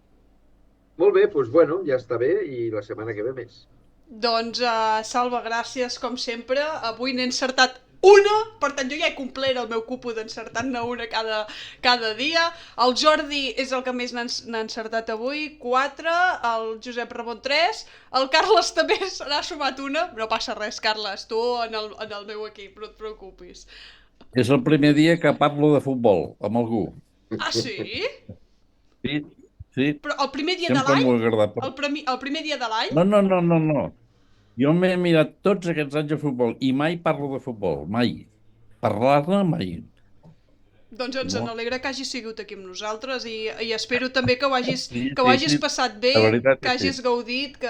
S5: Molt bé, doncs bueno, ja està bé i la setmana que ve més.
S2: Doncs, Salva, gràcies, com sempre. Avui n'he encertat una, per tant jo ja he complert el meu cupo d'encertar-ne una cada dia. El Jordi és el que més n'ha encertat avui, 4, el Josep Ramon 3, el Carles també se n'ha sumat una, no passa res, Carles, tu en el meu equip, no et preocupis.
S1: És el primer dia que parlo de futbol amb algú.
S2: Ah, sí?
S1: Sí.
S2: Però el primer dia de
S1: Sempre
S2: l'any?
S1: m'ho ha agradat.
S2: El primer dia de l'any?
S1: No. Jo m'he mirat tots aquests anys de futbol i mai parlo de futbol, mai. Parlar-ne, mai.
S2: Doncs ens
S1: No.
S2: alegra que hagis sigut aquí amb nosaltres i espero també que ho hagis,
S1: Sí,
S2: que ho hagis
S1: sí.
S2: passat bé,
S1: La veritat
S2: que
S1: que
S2: hagis
S1: sí.
S2: gaudit, que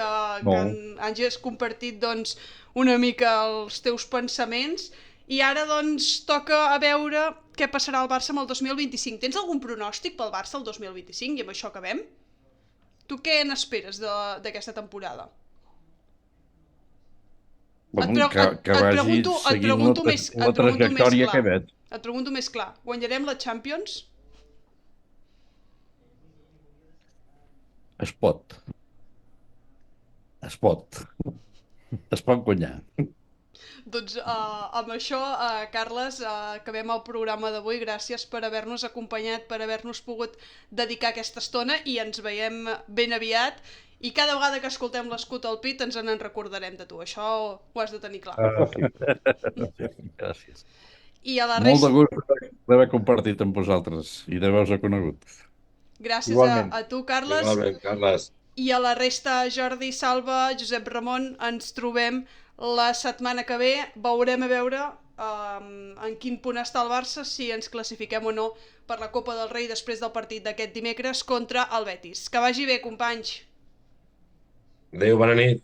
S2: hagis compartit doncs, una mica els teus pensaments. I ara doncs toca a veure què passarà al Barça amb el 2025. Tens algun pronòstic pel Barça el 2025 i amb això acabem? Tu què n'esperes d'aquesta temporada?
S1: Bueno, que vagi seguint la trajectòria que veig.
S2: Et pregunto més clar. Guanyarem la Champions?
S1: Es pot. Es pot guanyar.
S2: Doncs amb això, Carles, acabem el programa d'avui. Gràcies per haver-nos acompanyat, per haver-nos pogut dedicar aquesta estona i ens veiem ben aviat. I cada vegada que escoltem l'escut al pit ens en recordarem de tu. Això ho has de tenir clar.
S1: Gràcies.
S2: I a la
S1: Molt de
S2: resta...
S1: gust d'haver compartit amb vosaltres i d'haver-vos conegut.
S2: Gràcies
S3: Igualment.
S2: a tu, Carles.
S4: Igualment, Carles.
S2: I a la resta, Jordi, Salva, Josep Ramon, ens trobem la setmana que ve. Veurem a veure en quin punt està el Barça, si ens classifiquem o no per la Copa del Rei després del partit d'aquest dimecres contra el Betis. Que vagi bé, companys!
S4: Adéu, bona nit.